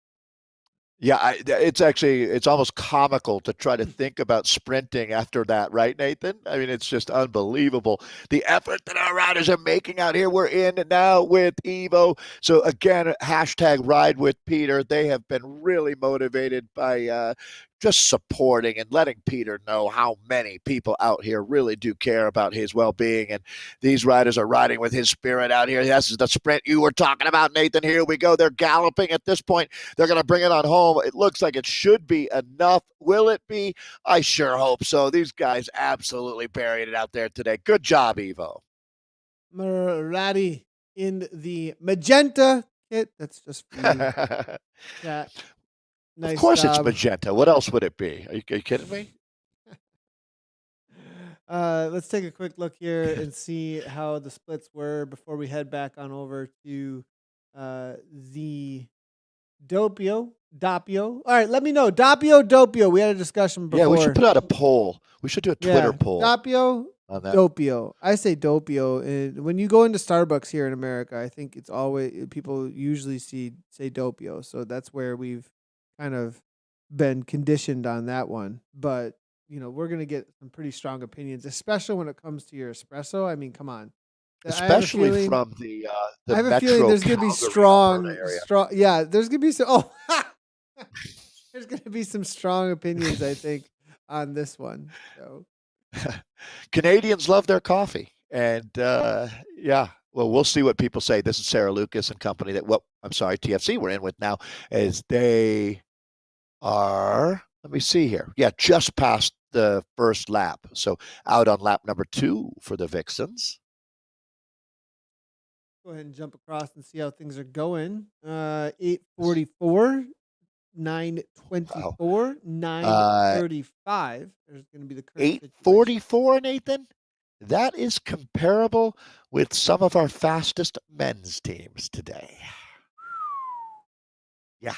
Yeah, it's almost comical to try to think about sprinting after that, right, Nathan? I mean, it's just unbelievable. The effort that our riders are making out here. We're in now with Evo. So again, hashtag ride with Peter. They have been really motivated by just supporting and letting Peter know how many people out here really do care about his well-being. And these riders are riding with his spirit out here. This is the sprint you were talking about, Nathan. Here we go. They're galloping at this point. They're going to bring it on home. It looks like it should be enough. Will it be? I sure hope so. These guys absolutely buried it out there today. Good job, Evo. Marati in the magenta kit. That's just for you. Yeah. Nice of course job. It's magenta. What else would it be? Are you kidding me? Let's take a quick look here and see how the splits were before we head back on over to the Doppio. All right, let me know. Doppio. We had a discussion before. Yeah, we should put out a poll. We should do a Twitter poll. Doppio, Doppio. I say Doppio. When you go into Starbucks here in America, I think it's always, people usually say Doppio. So that's where we've kind of been conditioned on that one. But, you know, we're going to get some pretty strong opinions, especially when it comes to your espresso. I mean, come on. Especially from the I have a feeling there's going to be strong. Yeah, there's going to be some. There's going to be some strong opinions, I think, on this one. So. Canadians love their coffee, and yeah. Well, we'll see what people say. This is Sarah Lucas and company TFC we're in with now, as they are, let me see here. Yeah, just past the first lap. So out on lap number 2 for the Vixens. Go ahead and jump across and see how things are going. 844, 924, 935. There's going to be the current 844, Nathan? That is comparable with some of our fastest men's teams today. Yeah.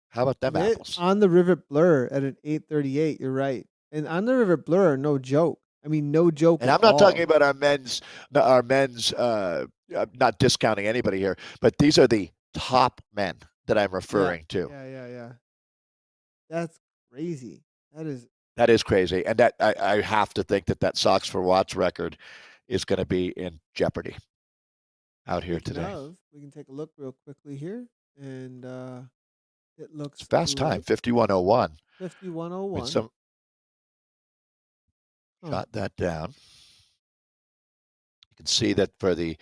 How about them apples? On the Rivet Blur at an 838, you're right. And on the Rivet Blur, no joke. I mean, no joke. And I'm not talking about our men's, not discounting anybody here, but these are the top men that I'm referring to. Yeah. That's crazy. That is crazy. And that I have to think that Socks for Watts record is going to be in jeopardy out here today. We can take a look real quickly here. And it looks fast time, 51:01. 51:01. Jot that down. You can see that for the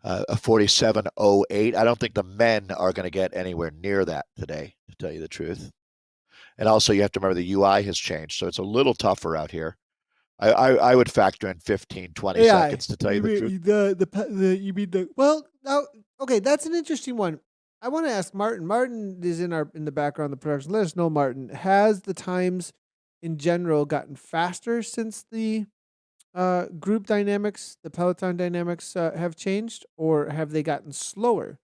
47:08, I don't think the men are going to get anywhere near that today, to tell you the truth. And also, you have to remember the UI has changed, so it's a little tougher out here. I would factor in 15, 20 seconds to tell you the truth. Okay, that's an interesting one. I want to ask Martin. Martin is in the background of the production. Let us know, Martin. Has the times in general gotten faster since the group dynamics, the peloton dynamics have changed, or have they gotten slower?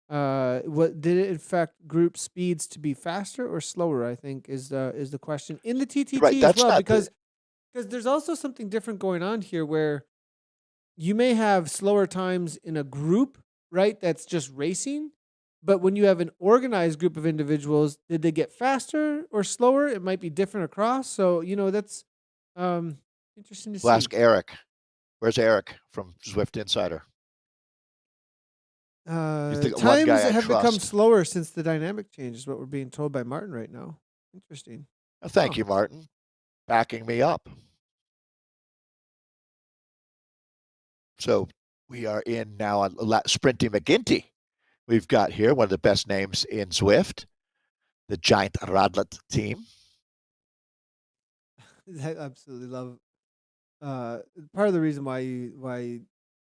What did it affect group speeds to be faster or slower? I think is the question in the TTT as well, because Because there's also something different going on here where you may have slower times in a group, right? That's just racing. But when you have an organized group of individuals, did they get faster or slower? It might be different across. So, that's um, interesting to We'll see. ask Eric. Where's Eric from Zwift Insider? He's the one Times guy I have become trust. slower since the dynamic change, is what we're being told by Martin right now. Interesting. Thank Huh. you, Martin, backing me up. So we are in now on Sprinty McGinty. We've got here one of the best names in Zwift, the Giant Radlet team. I absolutely love. Part of the reason why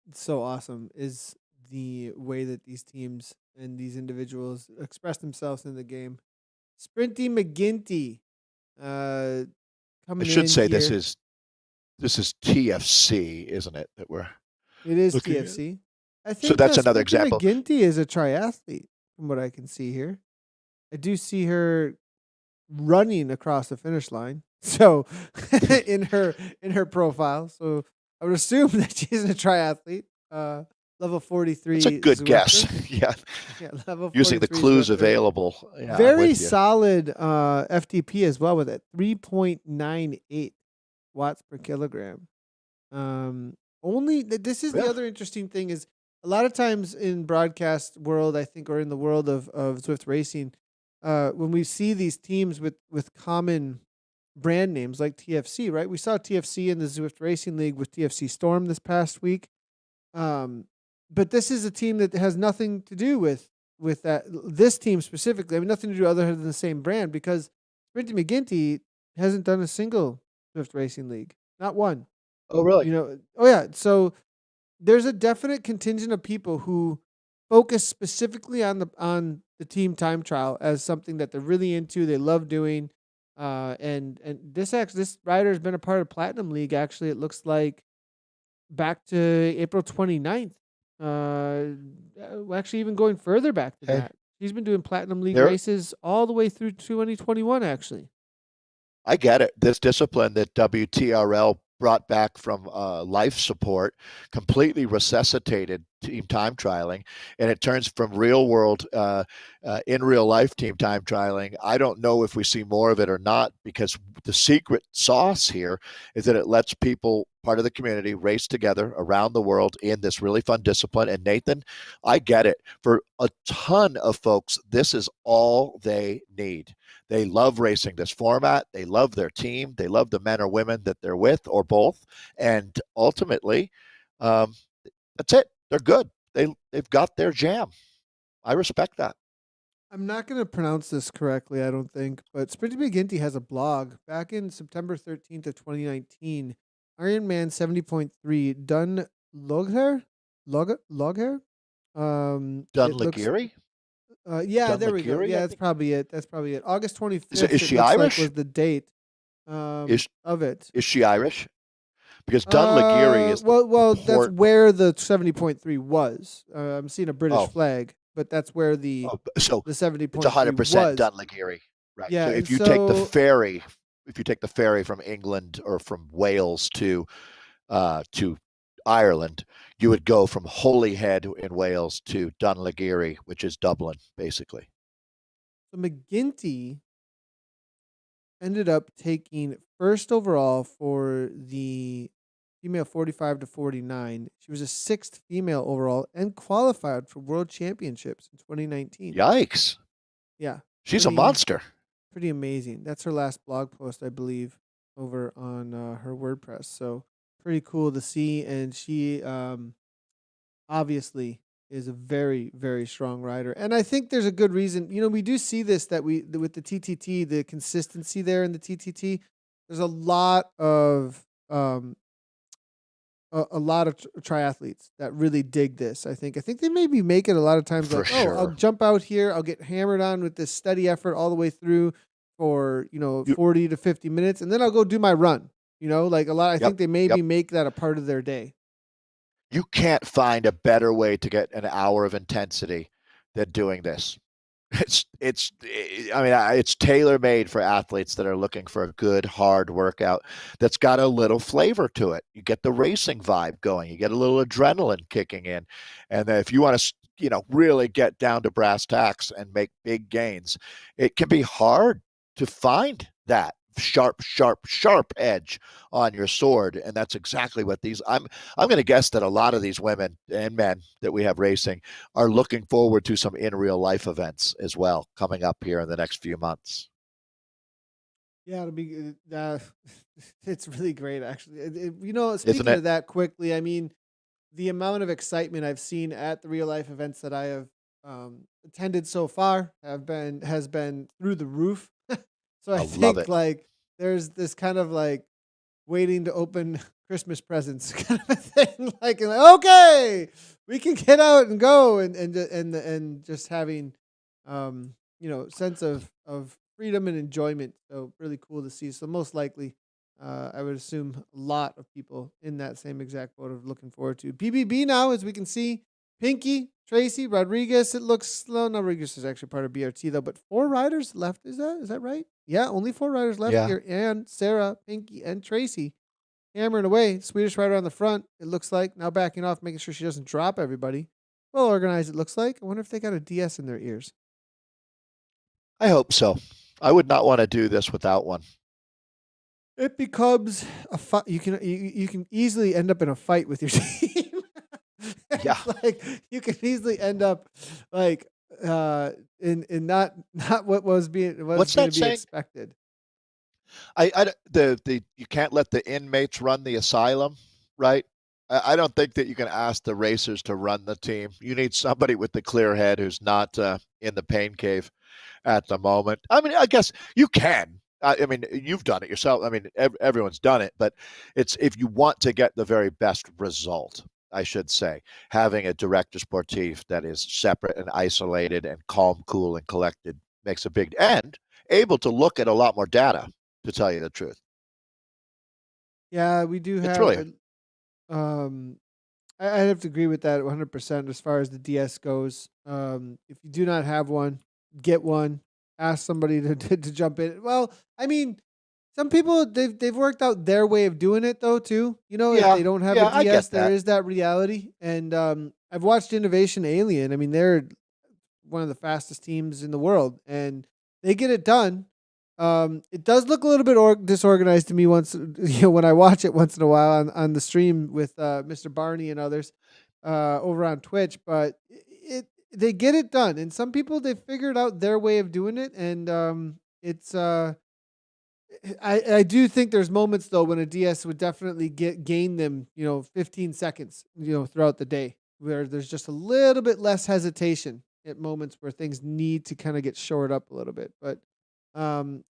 it's so awesome is the way that these teams and these individuals express themselves in the game. Sprinty McGinty, I coming should in say here. this is TFC, isn't it? That we're It is looking at. TFC. I So think that's another Sprinty example. McGinty is a triathlete, from what I can see here. I do see her running across the finish line. So in her profile. So I would assume that she's a triathlete. Level 43 That's a good Zwifter. guess. Yeah. Yeah, level 43 Using the clues Zwifter. available. Yeah, I'm Very with you. solid FTP as well with it. 3.98 watts per kilogram. Only this is the other interesting thing is a lot of times in broadcast world, I think, or in the world of Zwift racing, when we see these teams with common brand names like TFC, right? We saw TFC in the Zwift Racing League with TFC Storm this past week. But this is a team that has nothing to do with that. This team specifically, I mean, nothing to do other than the same brand because Sprinty McGinty hasn't done a single Zwift Racing League, not one. Oh, really? Oh yeah. So there's a definite contingent of people who focus specifically on the team time trial as something that they're really into. They love doing. And this rider has been a part of Platinum League. Actually, it looks like back to April 29th. Actually, even going further back than that. He's been doing Platinum League races all the way through 2021. Actually, I get it. This discipline that WTRL brought back from life support completely resuscitated team time trialing, and it turns from real world in real life team time trialing. I don't know if we see more of it or not, because the secret sauce here is that it lets people, part of the community, race together around the world in this really fun discipline. And Nathan, I get it. For a ton of folks, this is all they need. They love racing this format. They love their team. They love the men or women that they're with, or both. And ultimately, that's it. They're good. They've got their jam. I respect that. I'm not going to pronounce this correctly, I don't think, but Sprinty McGinty has a blog back in September 13th of 2019. Ironman 70.3 Dun Logher? Logher? Dunleary? Yeah, Dun there we go. Laguerre, Yeah, I that's think? probably it. That's probably it. August 25th, Is it she looks like Irish? was the date Is of it. is she Irish? Because Dunleary is well, the that's port. where the 70.3 was. I'm seeing a British Oh, flag, but that's where the so the it's 70.3 100% was. Dunleary, right? Yeah, So and if you take the so ferry, from England or from Wales to Ireland, you would go from Holyhead in Wales to Dunleary, which is Dublin, basically. McGinty ended up taking first overall for the female 45 to 49. She was a sixth female overall and qualified for world championships in 2019. Yikes. Yeah. She's a monster. Pretty amazing. That's her last blog post, I believe, over on her WordPress. So pretty cool to see. And she obviously is a very, very strong rider. And I think there's a good reason. We do see this with the TTT, the consistency there in the TTT. There's a lot of triathletes that really dig this. I think they maybe make it a lot of times For like, oh, I'll sure. jump out here, I'll get hammered on with this steady effort all the way through for 40 to 50 minutes, and then I'll go do my run. Like a lot. I think they maybe make that a part of their day. You can't find a better way to get an hour of intensity than doing this. It's tailor made for athletes that are looking for a good hard workout that's got a little flavor to it. You get the racing vibe going, you get a little adrenaline kicking in, and then if you want to, really get down to brass tacks and make big gains, it can be hard to find that sharp, sharp, sharp edge on your sword, and that's exactly what these. I'm going to guess that a lot of these women and men that we have racing are looking forward to some in real life events as well coming up here in the next few months. Yeah, it'll be. It's really great, actually. Isn't Speaking it? of that, quickly, I mean, the amount of excitement I've seen at the real life events that I have attended so far has been through the roof. So I I love think it. like there's this kind of like waiting to open Christmas presents kind of a thing. Okay, we can get out and go and just having sense of freedom and enjoyment. So really cool to see. So most likely, I would assume a lot of people in that same exact boat of looking forward to BBB now, as we can see. Pinky, Tracy, Rodriguez. It looks no, Rodriguez is actually part of BRT though, but 4 riders left. Is that right? Yeah, only 4 riders left Yeah. here, and Sarah, Pinky, and Tracy hammering away. Swedish rider on the front. It looks like now backing off, making sure she doesn't drop everybody. Well organized. It looks like. I wonder if they got a DS in their ears. I hope so. I would not want to do this without one. It becomes a fight. You can easily end up in a fight with your team. Yeah. It's like you can easily end up like in not what was What's going to that be saying? expected. The you can't let the inmates run the asylum, right? I don't think that you can ask the racers to run the team. You need somebody with the clear head who's not in the pain cave at the moment. I mean, I guess you can. I mean, you've done it yourself. I mean, everyone's done it, but it's if you want to get the very best result, I should say, having a director sportif that is separate and isolated and calm, cool, and collected makes a big and able to look at a lot more data. To tell you the truth, Yeah, we do it's have. really Um, I have to agree with that 100% as far as the DS goes. If you do not have one, get one. Ask somebody to jump in. Well, I mean, some people they've worked out their way of doing it though too. If yeah, they don't have a yeah. I DS, get there that. is that reality. And I've watched Innovation Alien. I mean, they're one of the fastest teams in the world, and they get it done. It does look a little bit disorganized to me once when I watch it once in a while on the stream with Mr. Barney and others over on Twitch, but they get it done, and some people they figured out their way of doing it, and it's I do think there's moments though when a DS would definitely gain them 15 seconds throughout the day where there's just a little bit less hesitation at moments where things need to kind of get shored up a little bit. But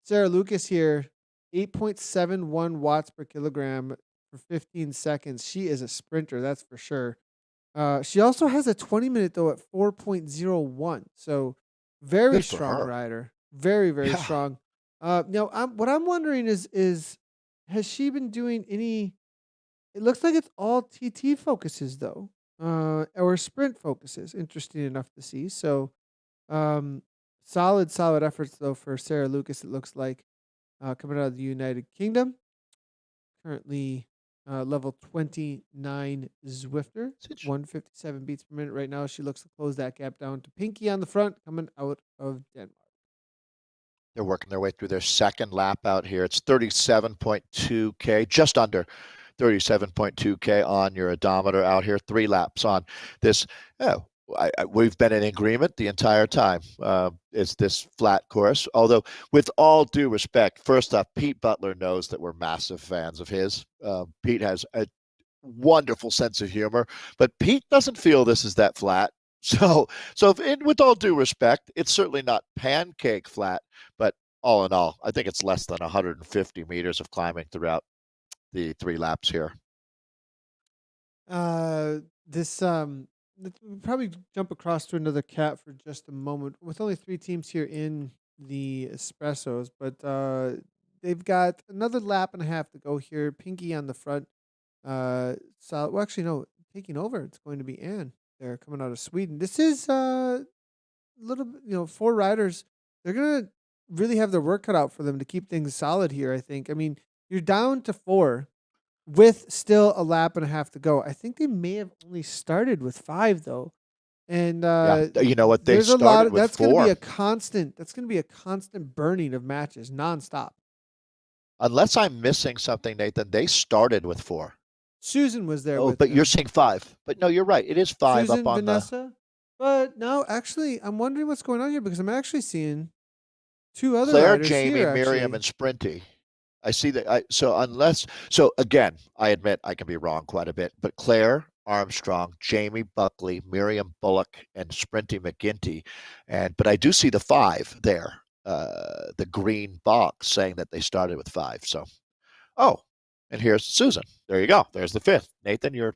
Sarah Lucas here, 8.71 watts per kilogram for 15 seconds. She is a sprinter, that's for sure. She also has a 20-minute though at 4.01. So very Good for strong her. rider. Very, very Yeah. strong. Now what I'm wondering is has she been doing any it looks like it's all TT focuses though. Or sprint focuses. Interesting enough to see. So um solid efforts though for Sarah Lucas, it looks like coming out of the United Kingdom. Currently level 29 Zwifter, 157 beats per minute right now. She looks to close that gap down to Pinky on the front, coming out of Denmark. They're working their way through their second lap out here. It's 37.2K, just under 37.2K on your odometer out here. 3 laps on this. Oh, we've been in agreement the entire time. It's this flat course. Although, with all due respect, first off, Pete Butler knows that we're massive fans of his. Pete has a wonderful sense of humor, but Pete doesn't feel this is that flat. With all due respect, it's certainly not pancake flat, but all in all, I think it's less than 150 meters of climbing throughout the 3 laps here. This we'll probably jump across to another cat for just a moment. With only 3 teams here in the espressos, but they've got another lap and a half to go here. Pinky on the front. Well, actually, no, taking over. It's going to be Anne. They're coming out of Sweden. This is little bit, 4 riders, they're gonna really have their work cut out for them to keep things solid here, I think. I mean, you're down to 4 with still a lap and a half to go. I think they may have only started with 5 though. And, Yeah, you know what? They there's a lot started of with four. that's gonna be a constant burning of matches nonstop. Unless I'm missing something, Nathan, they started with four. Susan was there Oh, with but you're them. saying five. But no, you're right. It is five up Susan, on the. Vanessa. But now, actually, I'm wondering what's going on here because I'm actually seeing 2 other Claire, riders Jamie, here, Miriam, actually. and Sprinty. I see that. So again, I admit I can be wrong quite a bit, but Claire Armstrong, Jamie Buckley, Miriam Bullock, and Sprinty McGinty, but I do see the five there, the green box saying that they started with five. So, oh, and here's Susan. There you go. There's the fifth. Nathan, you're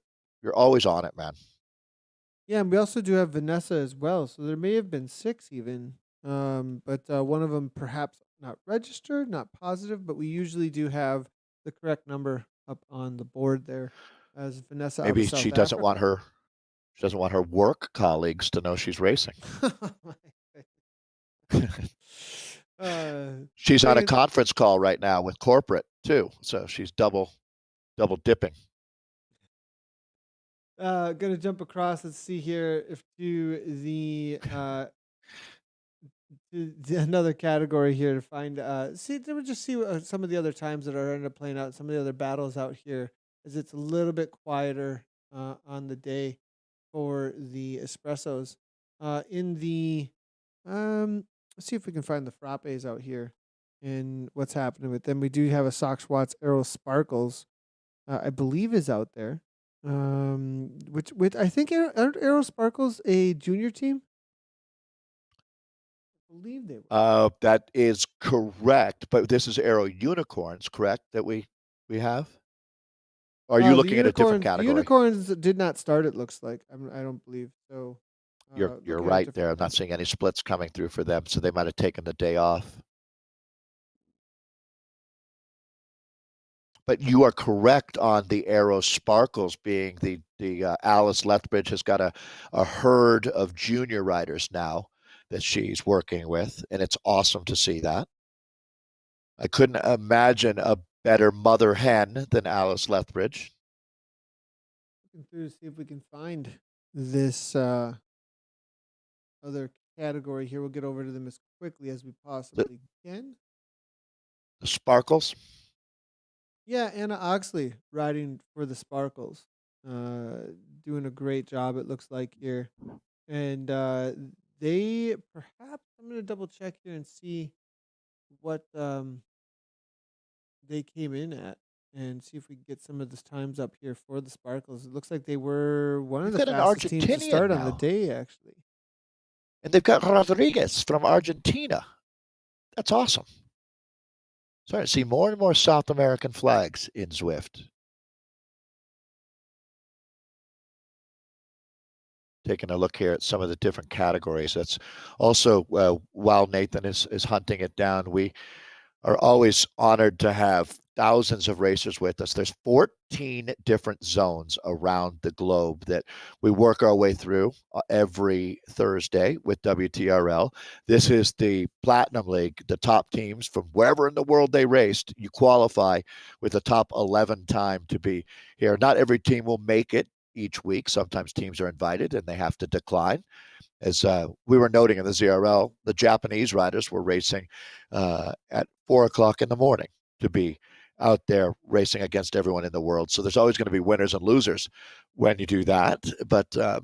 always on it, man. Yeah, and we also do have Vanessa as well, so there may have been 6 even. But one of them perhaps not registered, not positive, but we usually do have the correct number up on the board there as Vanessa out of Maybe South Africa. she doesn't want her work colleagues to know she's racing. She's on a Thing conference call right now with corporate too, so she's double dipping. gonna jump across. Let's see here if to the another category here to find see let me just see some of the other times that are ended up playing out, some of the other battles out here as it's a little bit quieter on the day for the espressos. In the let's see if we can find the frappes out here and what's happening with them. We do have a Sox Watts Aero Sparkles, I believe is out there. Which I think aren't Aero Sparkles a junior team? I believe they were. That is correct, but this is Aero Unicorns, correct? That we have. Or are you The looking at a different unicorns, category? did not start. It looks like I don't believe so. You're Looking at a right different there. I'm not category. seeing any splits coming through for them, so they might have taken the day off. But you are correct on the Aero Sparkles being the Alice Lethbridge has got a herd of junior riders now that she's working with, and it's awesome to see that. I couldn't imagine a better mother hen than Alice Lethbridge. Looking through to see if we can find this other category here. We'll get over to them as quickly as we The, possibly can. the Sparkles. Yeah, Anna Oxley riding for the Sparkles, doing a great job. It looks like here, and they perhaps I'm gonna double check here and see what they came in at and see if we can get some of the times up here for the Sparkles. It looks like they were one of They've the got an fastest teams to Argentinian start on the now, day, actually. and they've got Rodriguez from Argentina. That's awesome. Starting to see more and more South American flags in Zwift. Taking a look here at some of the different categories. That's also while Nathan is hunting it down, we are always honored to have thousands of racers with us. There's 14 different zones around the globe that we work our way through every Thursday with WTRL. This is the Platinum League. The top teams from wherever in the world they raced, you qualify with the top 11 time to be here. Not every team will make it each week. Sometimes teams are invited and they have to decline. As we were noting in the ZRL, the Japanese riders were racing at 4 o'clock in the morning to be out there racing against everyone in the world. So there's always going to be winners and losers when you do that. But the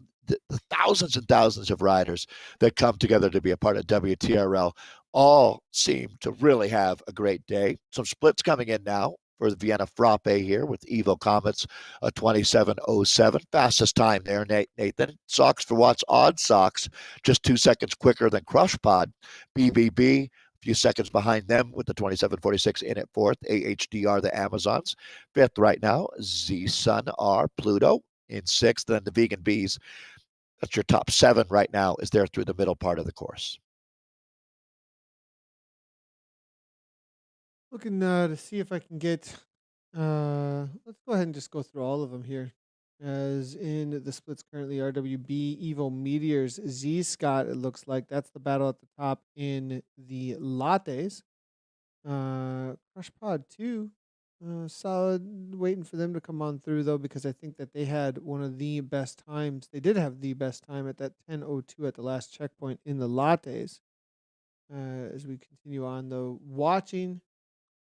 thousands and thousands of riders that come together to be a part of WTRL all seem to really have a great day. Some splits coming in now for the Vienna Frappe here with Evo Comets, a 27:07. Fastest time there, Nathan. Socks for Watts, odd socks, just 2 seconds quicker than Crush Pod. BBB, a few seconds behind them with the 27:46 in at fourth. AHDR, the Amazons. Fifth right now, Z Sun R, Pluto in sixth. Then the Vegan Bees, that's your top 7 right now, is there through the middle part of the course. Looking to see if I can get. Let's go ahead and just go through all of them here As in the splits currently, RWB, Evo Meteors, Z Scott, it looks like. That's the battle at the top in the lattes. Crush Pod 2, solid. Waiting for them to come on through, though, because I think that they had one of the best times. They did have the best time at that 10:02 at the last checkpoint in the lattes. As we continue on, though, watching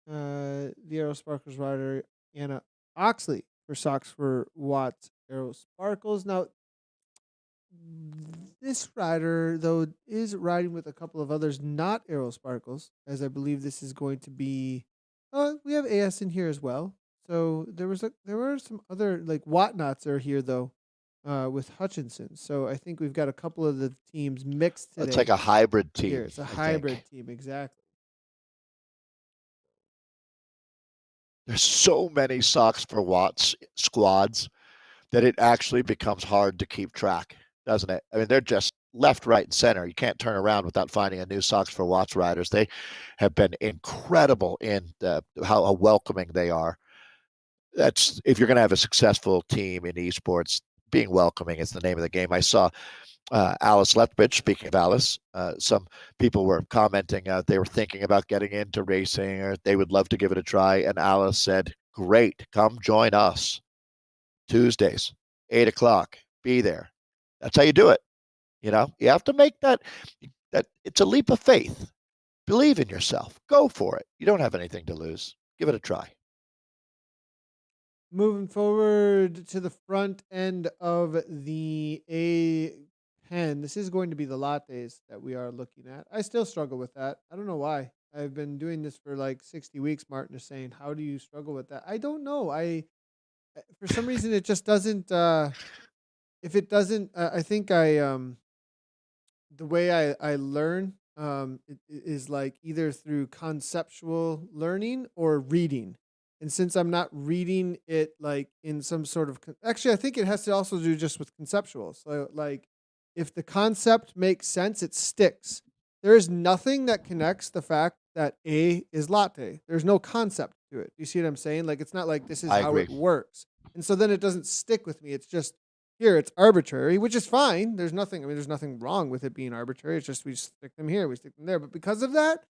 the Aero Sparkles rider, Anna Oxley, for Socks for Watts Aero Sparkles. Now, this rider, though, is riding with a couple of others, not Aero Sparkles, as I believe this is going to be. We have AS in here as well. So there were some other like Whatnots are here though, with Hutchinson. So I think we've got a couple of the teams mixed today. It's like a hybrid team. Here, it's a hybrid team, exactly. There's so many Socks for Watts squads that it actually becomes hard to keep track, doesn't it? I mean, they're just left, right, and center. You can't turn around without finding a new Socks for Watts riders. They have been incredible in how welcoming they are. That's if you're going to have a successful team in esports, being welcoming is the name of the game. I saw Alice Lethbridge, speaking of Alice, some people were commenting they were thinking about getting into racing or they would love to give it a try. And Alice said, great, come join us. Tuesdays, 8:00, be there. That's how you do it. You know, you have to make that it's a leap of faith. Believe in yourself. Go for it. You don't have anything to lose. Give it a try. Moving forward to the front end of the A10, this is going to be the lattes that we are looking at. I still struggle with that. I don't know why. I've been doing this for like 60 weeks. Martin is saying, how do you struggle with that? I don't know. For some reason, it just doesn't. If it doesn't, I think the way I learn is like either through conceptual learning or reading. And since I'm not reading it like in some sort of actually, I think it has to also do just with conceptual. So like, if the concept makes sense, it sticks. There is nothing that connects the fact that A is latte. There's no concept to it. You see what I'm saying? Like, it's not like this is how it works. And so then it doesn't stick with me. It's just here, it's arbitrary, which is fine. There's nothing wrong with it being arbitrary. It's just we stick them here, we stick them there. But because of that,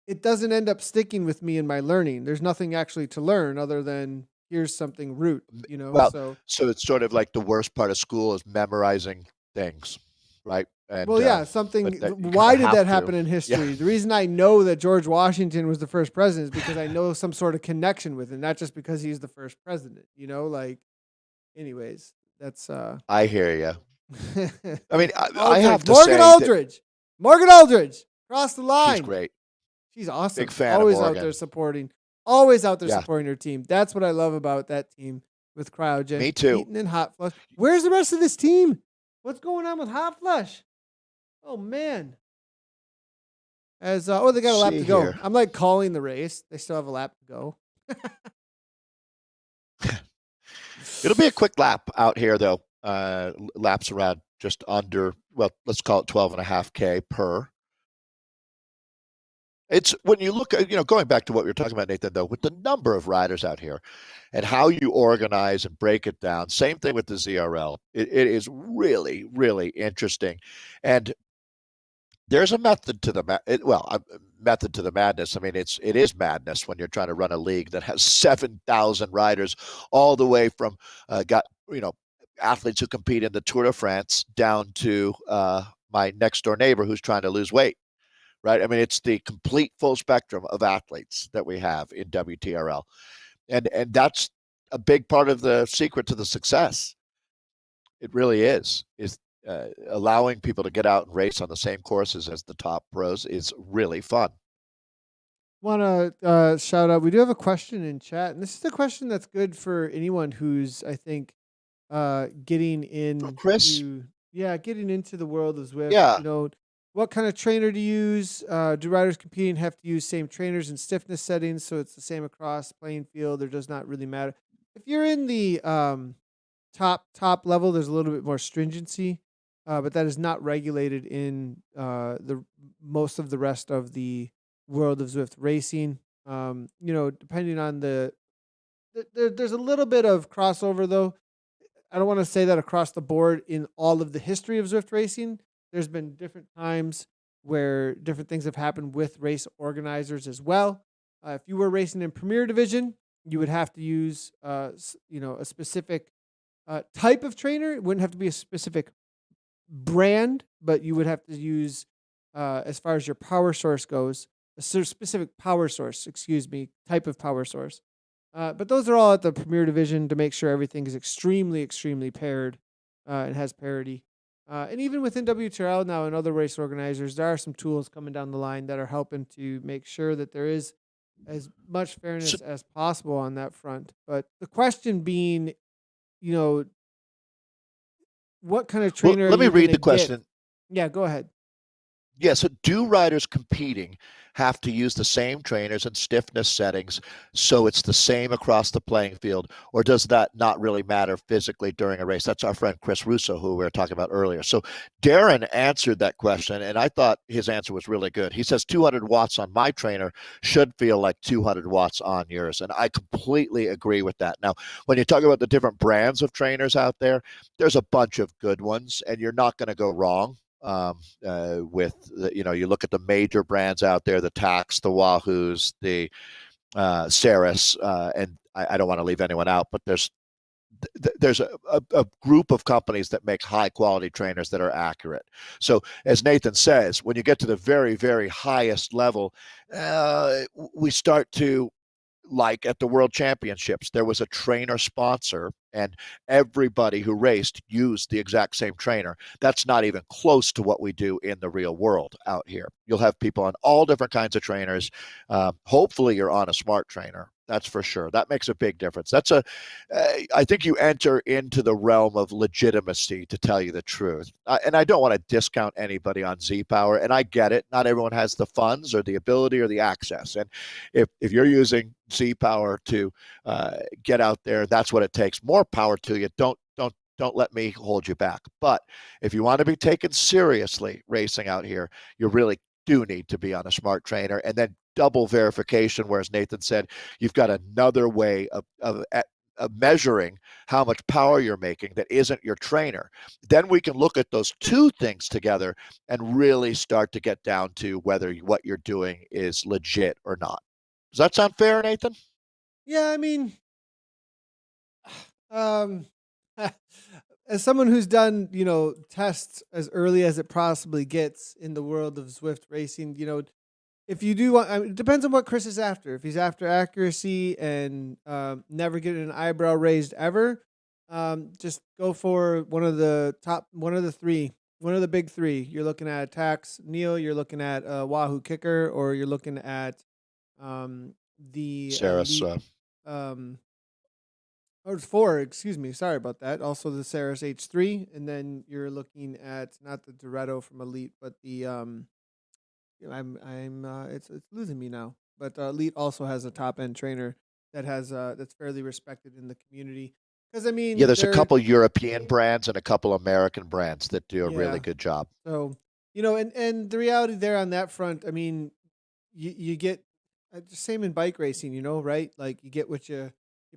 it doesn't end up sticking with me in my learning. There's nothing actually to learn other than here's something root, you know? Well, so it's sort of like the worst part of school is memorizing things, right? And, well, yeah, something. Why did that happen in history? Yeah. The reason I know that George Washington was the first president is because I know some sort of connection with him, not just because he's the first president, you know? Like, anyways, that's. I hear you. I mean, I have to Morgan Aldridge. Morgan Aldridge. Cross the line. She's great. She's awesome. Big fan Always of Morgan. out there supporting. Always out there supporting her team. That's what I love about that team with Cryogen. Me too. Eaton and Hot Flush. Where's the rest of this team? What's going on with Hot Flush? Oh, man. They got a lap to go. Here. I'm like calling the race. They still have a lap to go. It'll be a quick lap out here, though. Laps around just under, well, let's call it 12.5K per. It's when you look at, going back to what we were talking about, Nathan, though, with the number of riders out here and how you organize and break it down. Same thing with the ZRL. It is really, really interesting. And there's a method to the method to the madness. I mean, it is madness when you're trying to run a league that has 7,000 riders, all the way from athletes who compete in the Tour de France down to my next door neighbor who's trying to lose weight. Right. I mean, it's the complete full spectrum of athletes that we have in WTRL. And that's a big part of the secret to the success. It really is allowing people to get out and race on the same courses as the top pros is really fun. Want to shout out. We do have a question in chat. And this is a question that's good for anyone who's, I think, getting into, getting into the world of Zwift. Yeah. What kind of trainer to use? Do riders competing have to use same trainers and stiffness settings so it's the same across playing field, or does not really matter? If you're in the top level, there's a little bit more stringency, but that is not regulated in the most of the rest of the world of Zwift racing. Depending on there's a little bit of crossover though. I don't want to say that across the board in all of the history of Zwift racing. There's been different times where different things have happened with race organizers as well. If you were racing in Premier Division, you would have to use, a specific type of trainer. It wouldn't have to be a specific brand, but you would have to use, as far as your power source goes, a specific power source, type of power source. But those are all at the Premier Division to make sure everything is extremely, extremely paired and has parity. And even within WTRL now and other race organizers, there are some tools coming down the line that are helping to make sure that there is as much fairness as possible on that front. But the question being, you know, what kind of trainer Let are me you going read to the get? question. Yeah, go ahead. Yeah, so do riders competing have to use the same trainers and stiffness settings so it's the same across the playing field, or does that not really matter physically during a race? That's our friend Chris Russo, who we were talking about earlier. So Darren answered that question, and I thought his answer was really good. He says 200 watts on my trainer should feel like 200 watts on yours, and I completely agree with that. Now, when you talk about the different brands of trainers out there, there's a bunch of good ones, and you're not going to go wrong with you look at the major brands out there, the Tax, the Wahoos, the Ceres, and I don't want to leave anyone out, but there's a group of companies that make high quality trainers that are accurate. So as Nathan says, when you get to the very, very highest level, we start to, like at the World Championships, there was a trainer sponsor and everybody who raced used the exact same trainer. That's not even close to what we do in the real world out here. You'll have people on all different kinds of trainers. Hopefully you're on a smart trainer. That's for sure. That makes a big difference. I think you enter into the realm of legitimacy, to tell you the truth. And I don't want to discount anybody on Z Power. And I get it. Not everyone has the funds or the ability or the access. And if you're using Z Power to get out there, that's what it takes. More power to you. Don't let me hold you back. But if you want to be taken seriously racing out here, you really do need to be on a smart trainer, and then double verification, whereas Nathan said you've got another way of measuring how much power you're making that isn't your trainer. Then we can look at those two things together and really start to get down to whether what you're doing is legit or not. Does that sound fair, Nathan? Yeah, I mean, as someone who's done, tests as early as it possibly gets in the world of Zwift racing, if you do want, it depends on what Chris is after. If he's after accuracy and never getting an eyebrow raised ever, just go for one of the big three. You're looking at Tax, Neil. You're looking at Wahoo Kicker, or you're looking at the Ceres. it's four. Excuse me. Sorry about that. Also the Ceres H3, and then you're looking at not the Doretto from Elite, but the it's losing me now. But Elite also has a top end trainer that has that's fairly respected in the community. Because I mean, yeah, there's a couple European brands and a couple American brands that do a really good job. So and the reality there on that front, I mean, you get the same in bike racing, right? Like you get what you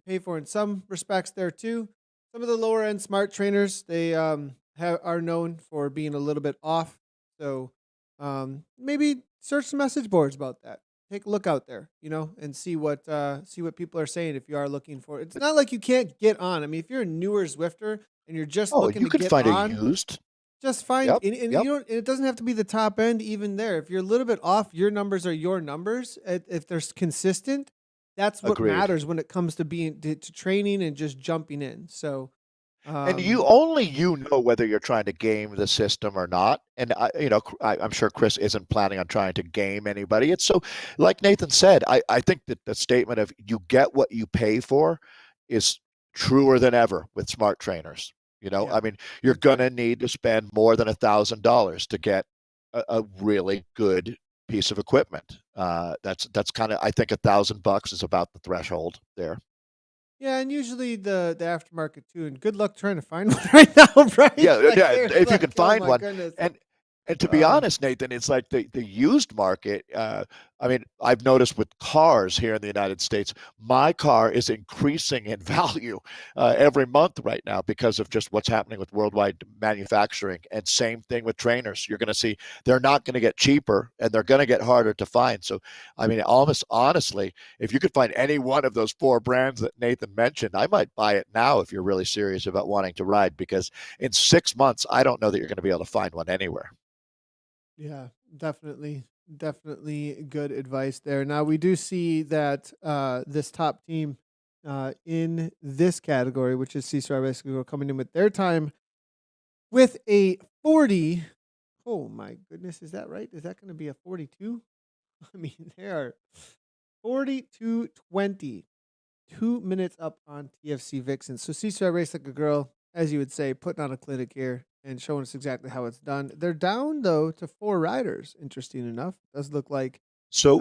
pay for in some respects there too. Some of the lower end smart trainers, they are known for being a little bit off. So maybe search some message boards about that. Take a look out there, and see what people are saying if you are looking for it. It's not like you can't get on. I mean, if you're a newer Zwifter and you're just looking you to could get find on, a used. just find Yep, and yep. it doesn't have to be the top end even there. If you're a little bit off, your numbers are your numbers. If they're consistent, that's what Agreed. matters when it comes to being to training and just jumping in. So And you know whether you're trying to game the system or not. And I'm sure Chris isn't planning on trying to game anybody. It's so, like Nathan said, I think that the statement of you get what you pay for is truer than ever with smart trainers. Yeah, I mean, you're going to need to spend more than $1,000 to get a really good piece of equipment. That's kind of, I think $1,000 is about the threshold there. yeah, and usually the aftermarket too. And good luck trying to find one right now, right? Yeah, Like, yeah. If you like, can oh find my one, goodness. and And to be honest, Nathan, it's like the used market. I mean, I've noticed with cars here in the United States, my car is increasing in value every month right now because of just what's happening with worldwide manufacturing. And same thing with trainers. You're going to see they're not going to get cheaper and they're going to get harder to find. So, I mean, almost honestly, if you could find any one of those four brands that Nathan mentioned, I might buy it now if you're really serious about wanting to ride, because in 6 months, I don't know that you're going to be able to find one anywhere. Yeah, definitely. Definitely good advice there. Now we do see that this top team in this category, which is CCR Bicycle, coming in with their time with a 40. Oh my goodness, is that right? Is that going to be a 42? I mean, they are 42-20. 2 minutes up on TFC Vixen. So CCR Race Like a Girl, as you would say, putting on a clinic here and showing us exactly how it's done. They're down though to 4 riders. Interesting enough, does look like So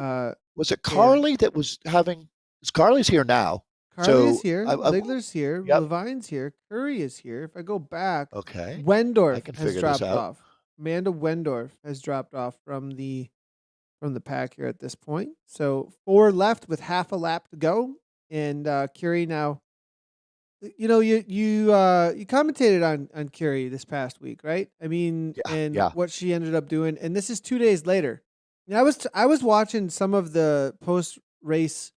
was it they're Carly that was having? Carly's here now. Carly is So here, Ligler's here, yep. Levine's here, Curry is here. If I go back, Okay. I Wendorf can has figure this dropped out. off. Amanda Wendorf has dropped off from the pack here at this point. So 4 left with half a lap to go, and Curie now. You know, you commentated on Curie this past week, right? I mean, Yeah. and Yeah. what she ended up doing, and this is 2 days later. And I was watching some of the post race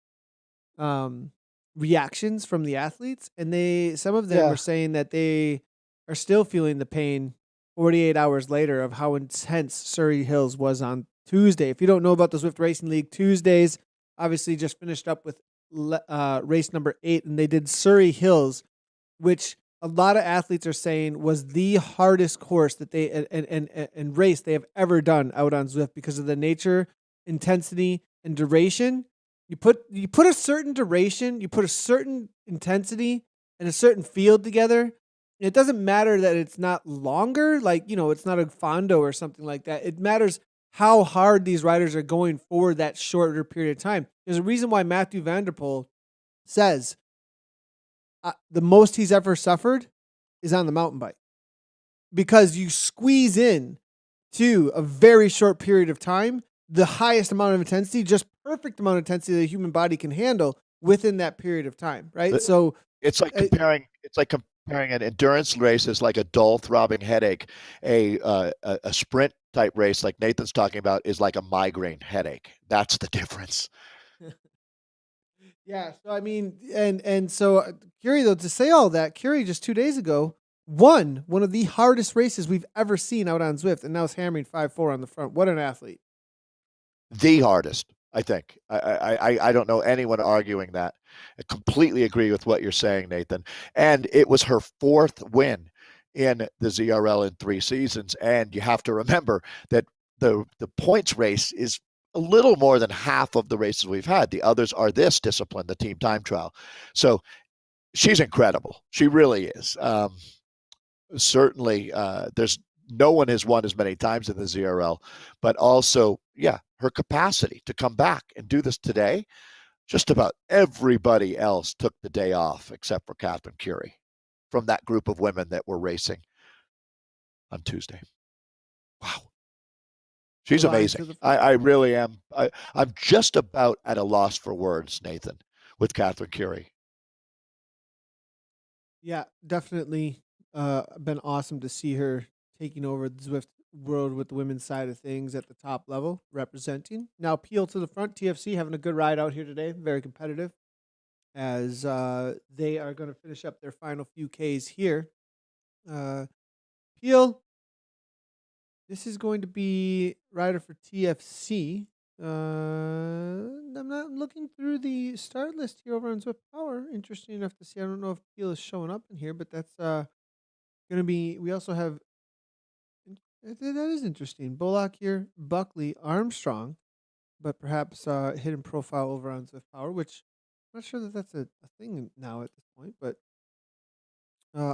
reactions from the athletes, and some of them Yeah. are saying that they are still feeling the pain 48 hours later of how intense Surrey Hills was on Tuesday. If you don't know about the Zwift Racing League, Tuesdays obviously just finished up with race number 8, and they did Surrey Hills, which a lot of athletes are saying was the hardest course that they and race they have ever done out on Zwift because of the nature, intensity, and duration. You put a certain duration, you put a certain intensity and a certain field together. It doesn't matter that it's not longer, like, it's not a Fondo or something like that. It matters how hard these riders are going for that shorter period of time. There's a reason why Matthew Vanderpool says the most he's ever suffered is on the mountain bike, because you squeeze in to a very short period of time the highest amount of intensity, just perfect amount of intensity that a human body can handle within that period of time, right? So it's like comparing an endurance race as like a dull throbbing headache. A sprint type race like Nathan's talking about is like a migraine headache. That's the difference. Yeah, so I mean, and so Curie, though, to say all that, Curie just 2 days ago won one of the hardest races we've ever seen out on Zwift, and now is hammering 5.4 on the front. What an athlete! The hardest, I think. I don't know anyone arguing that. I completely agree with what you're saying, Nathan. And it was her 4th win in the ZRL in 3 seasons. And you have to remember that the points race is a little more than half of the races we've had. The others are this discipline, the team time trial. So she's incredible. She really is. Certainly, there's no one has won as many times in the ZRL, but also, yeah, her capacity to come back and do this today. Just about everybody else took the day off except for Catherine Curie from that group of women that were racing on Tuesday. Wow. She's amazing. I really am. I'm just about at a loss for words, Nathan, with Catherine Curie. Yeah, definitely been awesome to see her taking over the Zwift world with the women's side of things at the top level, representing. Now, Peel to the front, TFC having a good ride out here today, very competitive, as they are going to finish up their final few Ks here. Peel, this is going to be rider for TFC. I'm not looking through the start list here over on Zwift Power. Interesting enough to see. I don't know if Peel is showing up in here, but that's going to be. We also have. That is interesting. Bullock here, Buckley, Armstrong, but perhaps hidden profile over on Zwift Power, which I'm not sure that that's a thing now at this point, but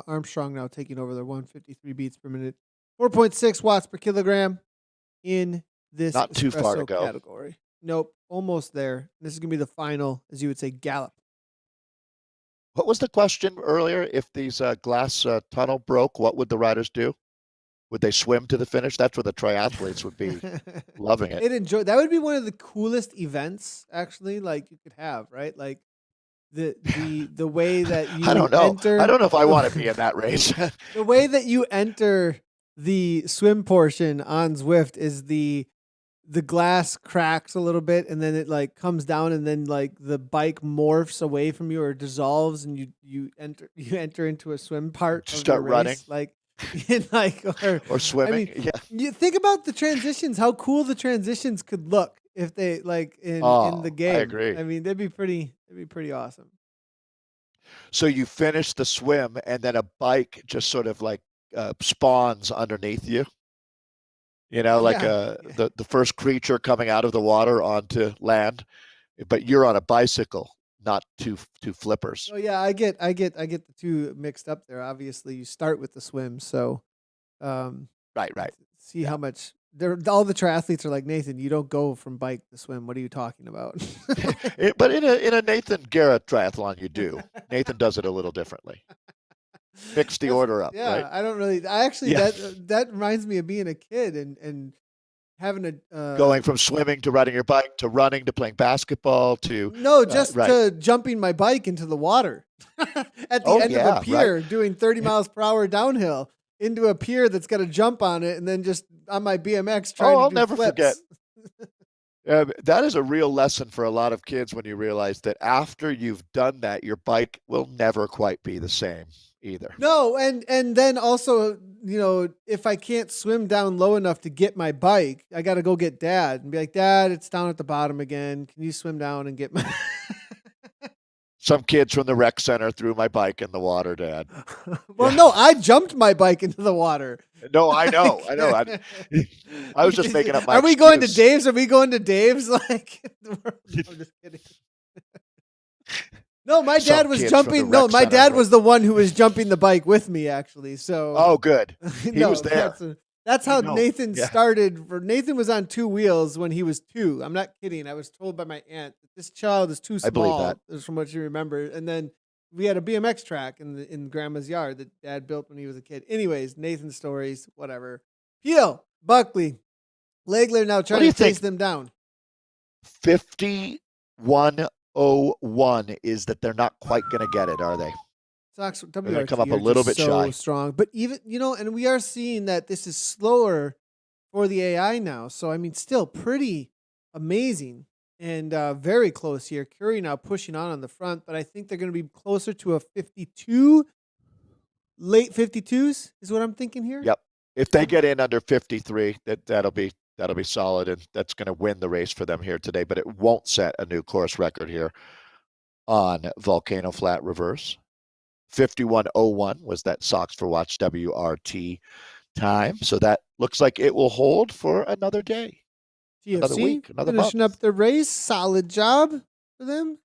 Armstrong now taking over their 153 beats per minute, 4.6 watts per kilogram in this not too far to espresso go category. Nope, almost there. This is going to be the final, as you would say, gallop. What was the question earlier? If these glass tunnel broke, what would the riders do? Would they swim to the finish? That's where the triathletes would be loving it. They'd enjoy that would be one of the coolest events actually, like, you could have, right? Like, the way that I you don't know. I enter don't know if I want to be in that race. the way that you enter the swim portion on Zwift is the glass cracks a little bit and then it like comes down and then like the bike morphs away from you or dissolves and you enter into a swim part Just of the start running race like in like or I swimming. mean Yeah. you think about the transitions, how cool the transitions could look if they like in the Oh, I game. agree. I mean that'd be pretty awesome. So you finish the swim, and then a bike just sort of like spawns underneath you. Like Yeah, yeah. the first creature coming out of the water onto land, but you're on a bicycle, not two flippers. Oh yeah, I get the two mixed up there. Obviously, you start with the swim, so um, Right, right. see Yeah. how much all the triathletes are like Nathan. You don't go from bike to swim. What are you talking about? But in a Nathan Guerra triathlon, you do. Nathan does it a little differently. Mix the order up, right? Yeah. I don't really. I actually Yeah. that reminds me of being a kid and having a Going from swimming to riding your bike to running to playing basketball to no, just right. to jumping my bike into the water at the Oh end of a yeah, right. pier, doing 30 miles per hour downhill into a pier that's got a jump on it, and then just on my BMX trying Oh, to I'll do never forget. flips. That is a real lesson for a lot of kids when you realize that after you've done that, your bike will never quite be the same either. No, and then also, if I can't swim down low enough to get my bike, I got to go get Dad and be like, Dad, it's down at the bottom again. Can you swim down and get my? Some kids from the rec center threw my bike in the water, Dad. Well, Yeah. no, I jumped my bike into the water. No, I know. I was just making up my Are we going to excuse. Dave's? Are we going to Dave's? Like, no, I'm just kidding. No, my dad Some was kids from the jumping. rec No, my center, dad right? was the one who was jumping the bike with me, actually. So, Oh, good. He no, was there. that's I how know. Nathan Yeah. started. Nathan was on two wheels when he was 2. I'm not kidding. I was told by my aunt that this child is too I believe small. that. Is from what you remember. And then we had a BMX track in Grandma's yard that Dad built when he was a kid. Anyways, Nathan's stories, whatever. Peel, Buckley, Legler now What trying do you to chase think? them down. 5101 is that they're not quite going to get it, are they? Sox They're going to come WRT up a are little just bit so shy. strong, but even and we are seeing that this is slower for the AI now. So I mean, still pretty amazing and very close here. Curry now pushing on the front, but I think they're going to be closer to a 52, late 52s is what I'm thinking here. Yep. If they get in under 53, that'll be solid, and that's going to win the race for them here today. But it won't set a new course record here on Volcano Flat Reverse. 5101 was that Sox for Watch WRT time. So that looks like it will hold for another day, another TFC week, another finishing month. up the race. Solid job for them.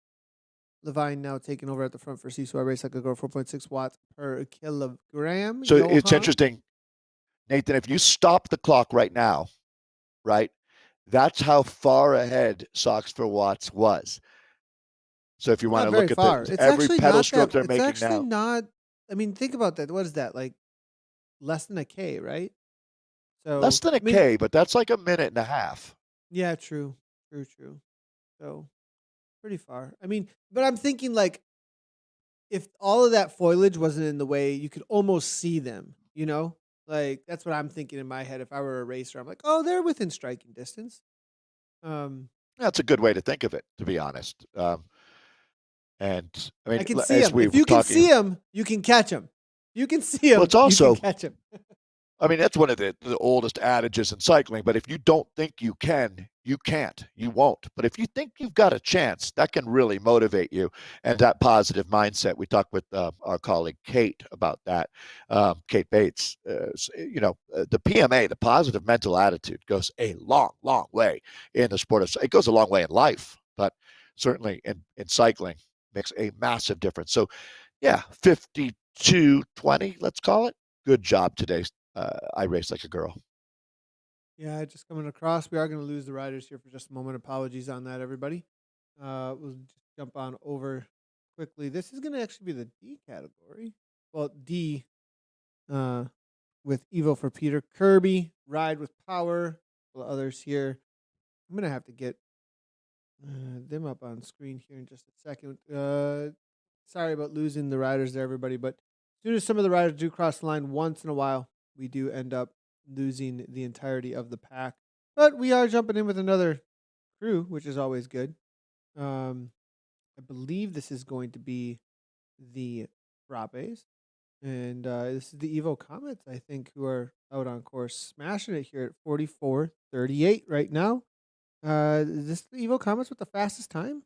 Levine now taking over at the front for Seesaw Race like a girl, 4.6 watts per kilogram. So it's Johan. interesting, Nathan, if you stop the clock right now, right, that's how far ahead Sox for Watts was. So if you want Not to very look at far. It's every actually pedal not stroke that. they're It's making actually now. not. I mean, think about that. What is that like? Less than a K, right? So Less than I a mean, K, but that's like a minute and a half. yeah, true. So pretty far. I mean, but I'm thinking like if all of that foliage wasn't in the way, you could almost see them. Like that's what I'm thinking in my head. If I were a racer, I'm like, oh, they're within striking distance. That's a good way to think of it, to be honest. And I I mean, can see as them. we If were you can see talking, them, you can catch them. You can see well, them, it's you can also, catch them. I mean, that's one of the oldest adages in cycling. But if you don't think you can, you can't. You won't. But if you think you've got a chance, that can really motivate you. And that positive mindset, we talked with our colleague Kate about that, Kate Bates. The PMA, the positive mental attitude, goes a long, long way in the sport of. It goes a long way in life, but certainly in cycling makes a massive difference. So, yeah, 52-20, let's call it. Good job today. I race like a girl. Yeah, just coming across. We are going to lose the riders here for just a moment. Apologies on that, everybody. We'll just jump on over quickly. This is going to actually be the D category. Well, D, uh, with Evo for Peter. Kirby, Ride with Power. Others here. I'm going to have to get them up on screen here in just a second. Sorry about losing the riders there, everybody. But as soon as some of the riders do cross the line once in a while, we do end up losing the entirety of the pack. But we are jumping in with another crew, which is always good. I believe this is going to be the Frappes. And this is the Evo Comets, I think, who are out on course, smashing it here at 44:38 right now. Is this the Evo Comets with the fastest time?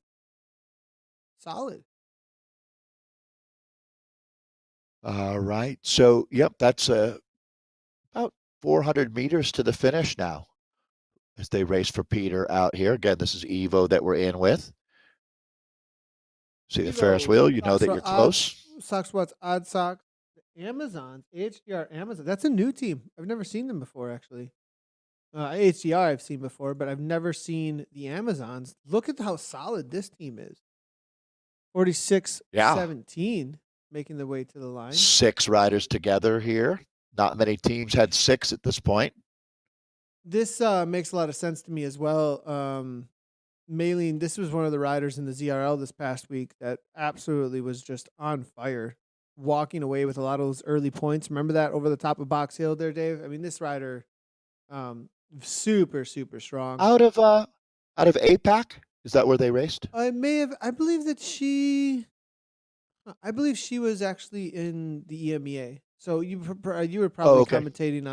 Solid. All right. So, yep, that's about 400 meters to the finish now as they race for Peter out here. Again, this is Evo that we're in with. See the Ferris wheel, you know that you're close. Sox Watts, Odd Sox, the Amazons, AHDR Amazon. That's a new team. I've never seen them before, actually. AHDR I've seen before, but I've never seen the Amazons. Look at how solid this team is. 46-17, making the way to the line. 6 riders together here. Not many teams had 6 at this point. This makes a lot of sense to me as well. Maylene, this was one of the riders in the ZRL this past week that absolutely was just on fire, walking away with a lot of those early points. Remember that over the top of Box Hill there, Dave? I mean, this rider, super, super strong. Out of APAC? Is that where they raced? I believe she was actually in the EMEA. So you were probably commentating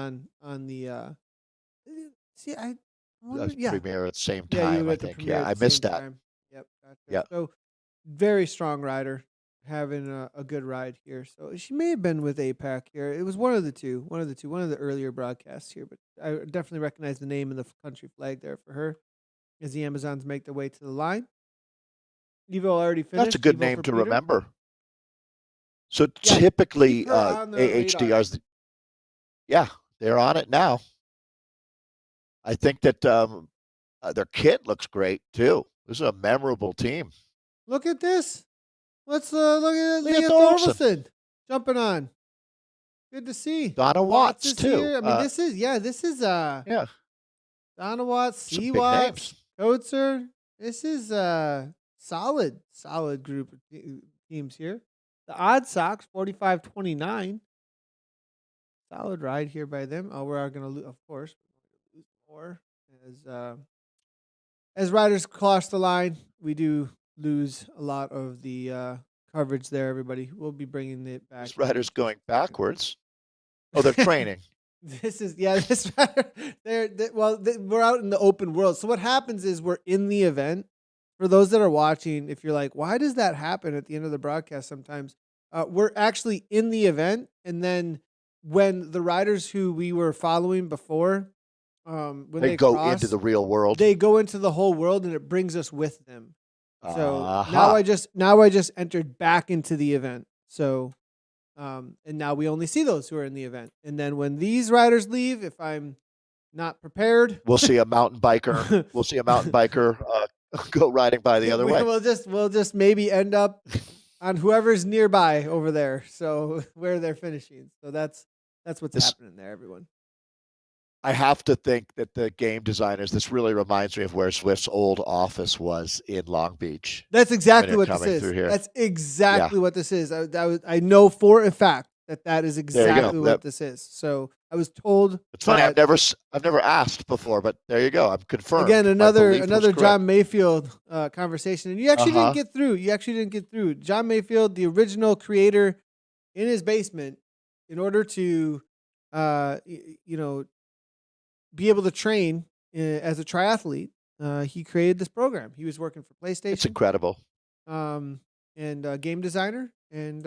on the premiere at the same time, I think. Yeah, I missed that. Yep. Gotcha. Yep. So very strong rider, having a good ride here. So she may have been with APAC here. It was one of the earlier broadcasts here, but I definitely recognize the name and the country flag there for her as the Amazons make their way to the line. Evo already finished. That's a good name to remember. So typically AHDR's, they're on it now. I think that their kit looks great too. This is a memorable team. Look at this. Let's look at Leah Thorvaldsen jumping on. Good to see. Donna Watts too. Here. I mean, this is Donna Watts, C Watts, Coates. This is solid group of teams here. The Odd Sox 45-29. Solid ride here by them. Oh, we're going to lose, of course. Lose more as riders cross the line. We do lose a lot of the coverage there. Everybody, we'll be bringing it back. This rider's going backwards. Oh, they're training. This rider. We're out in the open world. So what happens is we're in the event. For those that are watching, if you're like, why does that happen at the end of the broadcast sometimes? We're actually in the event, and then when the riders who we were following before, when they go cross, into the real world, they go into the whole world, and it brings us with them. So now I just entered back into the event. So, and now we only see those who are in the event. And then when these riders leave, if I'm not prepared, we'll see a mountain biker. Go riding by the other way. We'll just maybe end up on whoever's nearby over there. So where they're finishing. So that's what's happening there, everyone. I have to think that the game designers, this really reminds me of where Zwift's old office was in Long Beach. That's exactly what this is. That's exactly what this is. I know for a fact that is exactly what this is. So I was told. It's funny. I've never asked before, but there you go. I'm confirmed. Again, another John Mayfield conversation, and you actually didn't get through. John Mayfield, the original creator, in his basement, in order to, be able to train as a triathlete, he created this program. He was working for PlayStation. It's incredible. And game designer, and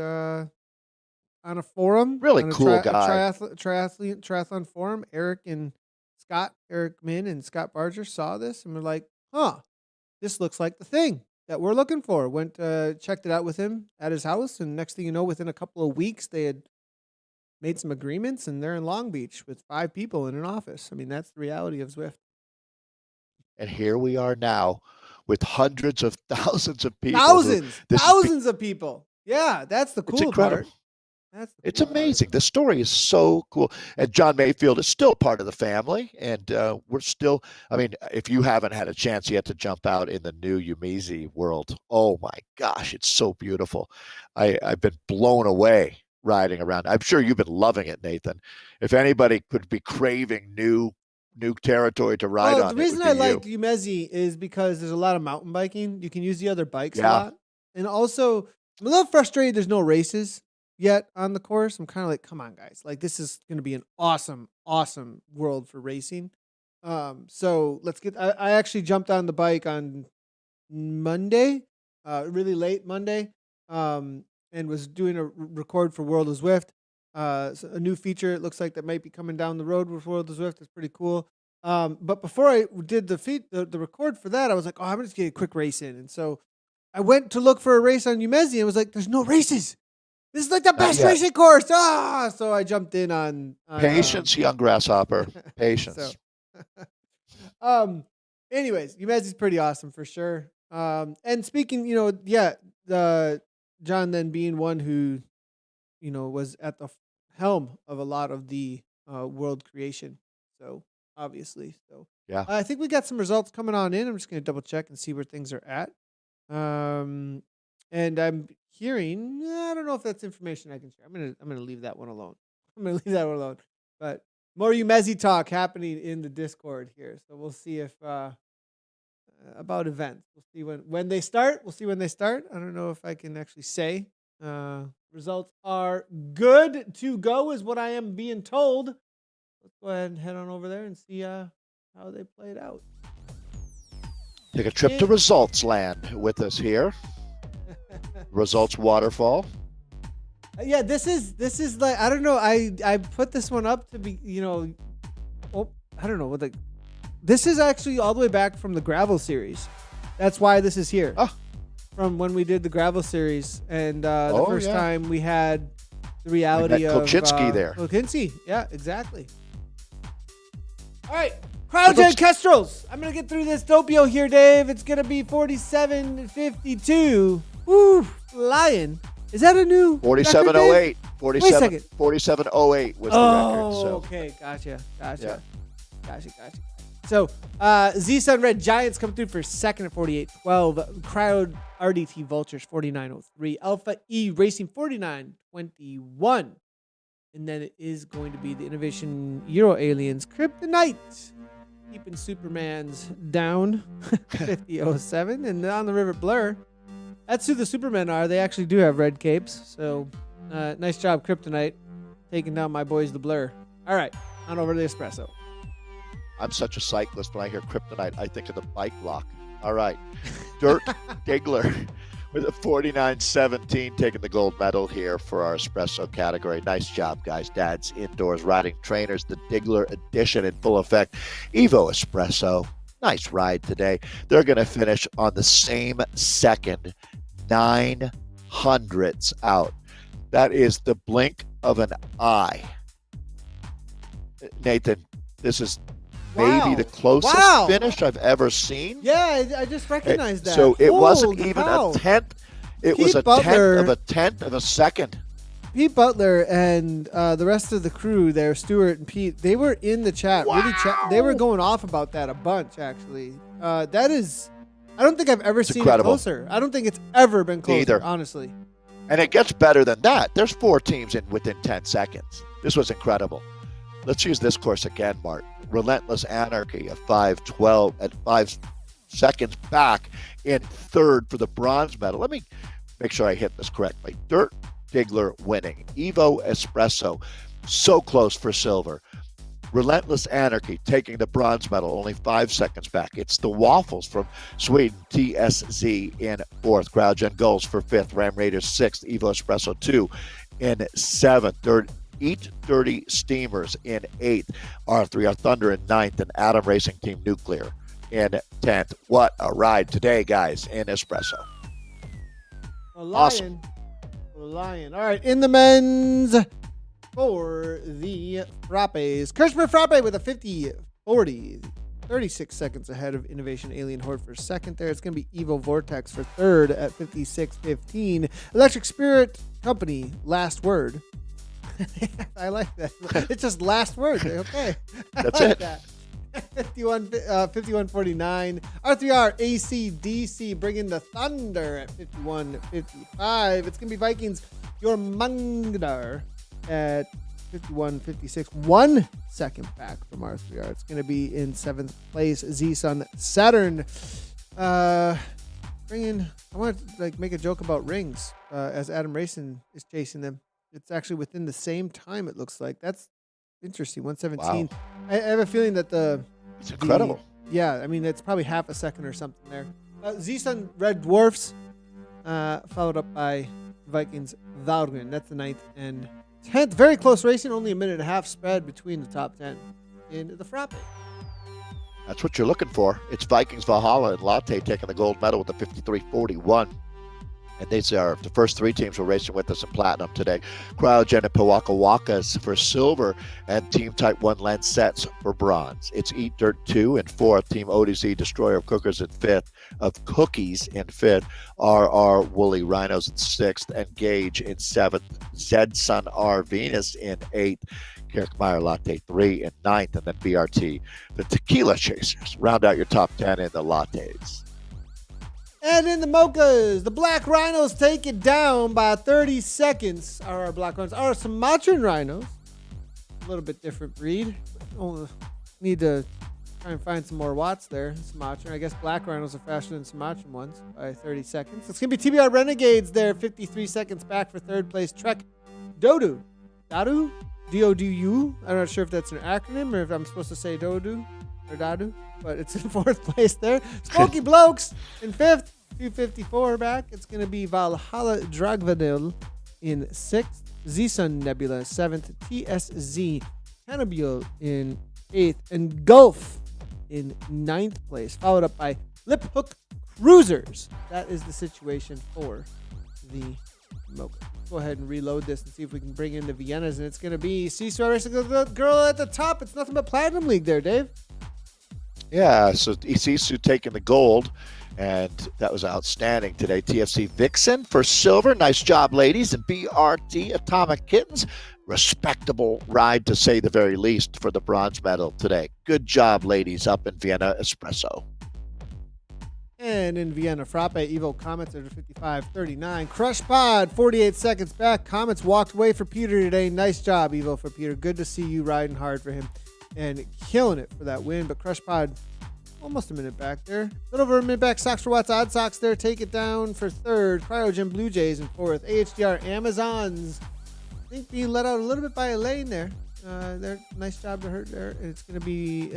on a forum, really cool guy. Triathlon forum. Eric Min and Scott Barger saw this and were like, this looks like the thing that we're looking for. Went, checked it out with him at his house. And next thing you know, within a couple of weeks, they had made some agreements and they're in Long Beach with 5 people in an office. I mean, that's the reality of Zwift. And here we are now with hundreds of thousands of people. Thousands of people. Yeah, that's the cool part. That's the It's cool part. amazing. The story is so cool. And John Mayfield is still part of the family. And we're still, I mean, if you haven't had a chance yet to jump out in the new Yumizi world, oh my gosh, it's so beautiful. I've been blown away riding around. I'm sure you've been loving it, Nathan. If anybody could be craving new territory to ride Well, the on, it reason would I be like you. Umezi is because there's a lot of mountain biking. You can use the other bikes a Yeah. lot. And also, I'm a little frustrated there's no races yet on the course. I'm kind of like, come on, guys. Like, this is going to be an awesome, awesome world for racing. So let's get. I actually jumped on the bike on Monday, really late Monday, and was doing a record for World of Zwift. So a new feature it looks like that might be coming down the road with World of Zwift. It's pretty cool. But before I did the record for that, I was like, oh, I'm gonna just get a quick race in. And so I went to look for a race on Umezi and was like, there's no races. This is like the Not best yet. racing course. So I jumped in on Patience, young grasshopper. so Patience. anyways, Umezi's pretty awesome for sure. And speaking, John then being one who, was at the helm of a lot of the world creation. So obviously, Yeah. I think we got some results coming on in. I'm just gonna double check and see where things are at. And I'm hearing, I don't know if that's information I can share. I'm gonna leave that one alone. I'm gonna leave that one alone. But more Umezi talk happening in the Discord here. So we'll see if about events. We'll see when they start. We'll see when they start. I don't know if I can actually say. Results are good to go, is what I am being told. Let's go ahead and head on over there and see how they played out. Take a trip to Results Land with us here. Results Waterfall. Yeah, this is like, I don't know. I put this one up to be, I don't know what this is actually all the way back from the gravel series. That's why this is here. Oh. From when we did the gravel series and the first time we had the reality of Kolchinski there. Kolchinski. Yeah, exactly. All right. Crowds and Kestrels. I'm going to get through this Doppio here, Dave. It's going to be 47:52. Woo, flying. Is that a new 47:08. 47:08 47:08 was the record. So. Okay. Gotcha. Yeah. Gotcha. So, Z-Sun Red Giants come through for second at 48.12. Crowd RDT Vultures 49.03. Alpha E Racing 49.21. And then it is going to be the Innovation Euro Aliens Kryptonite keeping Supermans down 50.07. And on the River Blur, that's who the Supermen are. They actually do have red capes. So nice job, Kryptonite, taking down my boys, the Blur. All right, on over to the Espresso. I'm such a cyclist. When I hear Kryptonite, I think of the bike lock. All right. Dirt Diggler with a 49.17 taking the gold medal here for our Espresso category. Nice job, guys. Dads, indoors, riding trainers, the Diggler edition in full effect. Evo Espresso, nice ride today. They're going to finish on the same second, 900ths out. That is the blink of an eye. Nathan, this is maybe the closest finish I've ever seen. Yeah, I just recognized that. So it wasn't even a tenth. It was a tenth of a second. Pete Butler and the rest of the crew there, Stuart and Pete, they were in the chat. Wow. Really they were going off about that a bunch, actually. That is, I don't think I've ever seen it closer. I don't think it's ever been closer, either. Honestly. And it gets better than that. There's 4 teams within 10 seconds. This was incredible. Let's use this course again, Mart. Relentless Anarchy of 5:12 at 5 seconds back in third for the bronze medal. Let me make sure I hit this correctly. Dirt Diggler winning. Evo Espresso so close for silver. Relentless Anarchy taking the bronze medal, only 5 seconds back. It's the Waffles from Sweden, TSZ in fourth. Crowdgen Gulls for fifth. Ram Raiders sixth. Evo Espresso 2 in seventh. Eat Dirty Steamers in 8th, R3, our Thunder in 9th, and Atom Racing Team Nuclear in 10th. What a ride today, guys, in Espresso. Awesome. All right, in the men's for the Frappes. Kirschner Frappe with a 50-40. 36 seconds ahead of Innovation Alien Horde for second there. It's going to be Evo Vortex for third at 56.15. Electric Spirit company, last word. I like that. It's just last word. Okay. That's like it. That. 51-49. R3R ACDC bringing the thunder at 51-55. It's going to be Vikings your Mangdar at 51-56. 1 second back from R3R. It's going to be in 7th place. Z-Sun Saturn. I want to make a joke about rings as Adam Racing is chasing them. It's actually within the same time, it looks like. That's interesting. 117. Wow. I have a feeling that It's incredible. it's probably half a second or something there. Z-Sun Red Dwarfs, followed up by Vikings Valgren. That's the 9th and 10th. Very close racing. Only a minute and a half spread between the top 10 in the Frappe. That's what you're looking for. It's Vikings Valhalla and Latte taking the gold medal with the 53-41. And these are the first 3 teams were racing with us in platinum today. Cryogen and Powaka Wakas for silver, and Team Type 1 lens sets for bronze. It's Eat Dirt 2 in 4th. Team ODZ Destroyer of Cookers in 5th. Of Cookies in 5th. RR Woolly Rhinos in 6th. And Gage in 7th. Zed Sun R Venus in 8th. Kirkmeyer Latte 3 in 9th. And then BRT, the Tequila Chasers. Round out your top 10 in the lattes. And in the Mochas, the Black Rhinos take it down by 30 seconds. Our Black Rhinos are Sumatran Rhinos. A little bit different breed. Need to try and find some more watts there. Sumatran. I guess Black Rhinos are faster than Sumatran ones by 30 seconds. It's going to be TBR Renegades there, 53 seconds back for 3rd place. Trek Dodu. Dadu? D-O-D-U? I'm not sure if that's an acronym or if I'm supposed to say Dodu or Dadu. But it's in 4th place there. Smoky Blokes in 5th, 254 back. It's going to be Valhalla Dragvanil in 6th. Z-Sun Nebula 7th. TSZ Cannibal in 8th. And Gulf in 9th place. Followed up by Lip Hook Cruisers. That is the situation for the Mocha. Go ahead and reload this and see if we can bring in the Viennas. And it's going to be C-Star Racing Girl at the top. It's nothing but Platinum League there, Dave. Yeah, so Isisu taking the gold, and that was outstanding today. TFC Vixen for silver. Nice job, ladies. And BRT Atomic Kittens. Respectable ride, to say the very least, for the bronze medal today. Good job, ladies, up in Vienna Espresso. And in Vienna Frappe, Evo Comets at 55-39. Crush Pod, 48 seconds back. Comets walked away for Peter today. Nice job, Evo, for Peter. Good to see you riding hard for him and killing it for that win. But Crush Pod, almost a minute back there. A little over a minute back. Socks for Watts, Odd Socks there. Take it down for 3rd. Cryogen Blue Jays in 4th. AHDR Amazons, I think, being let out a little bit by Elaine there. Nice job to her there. It's going to be,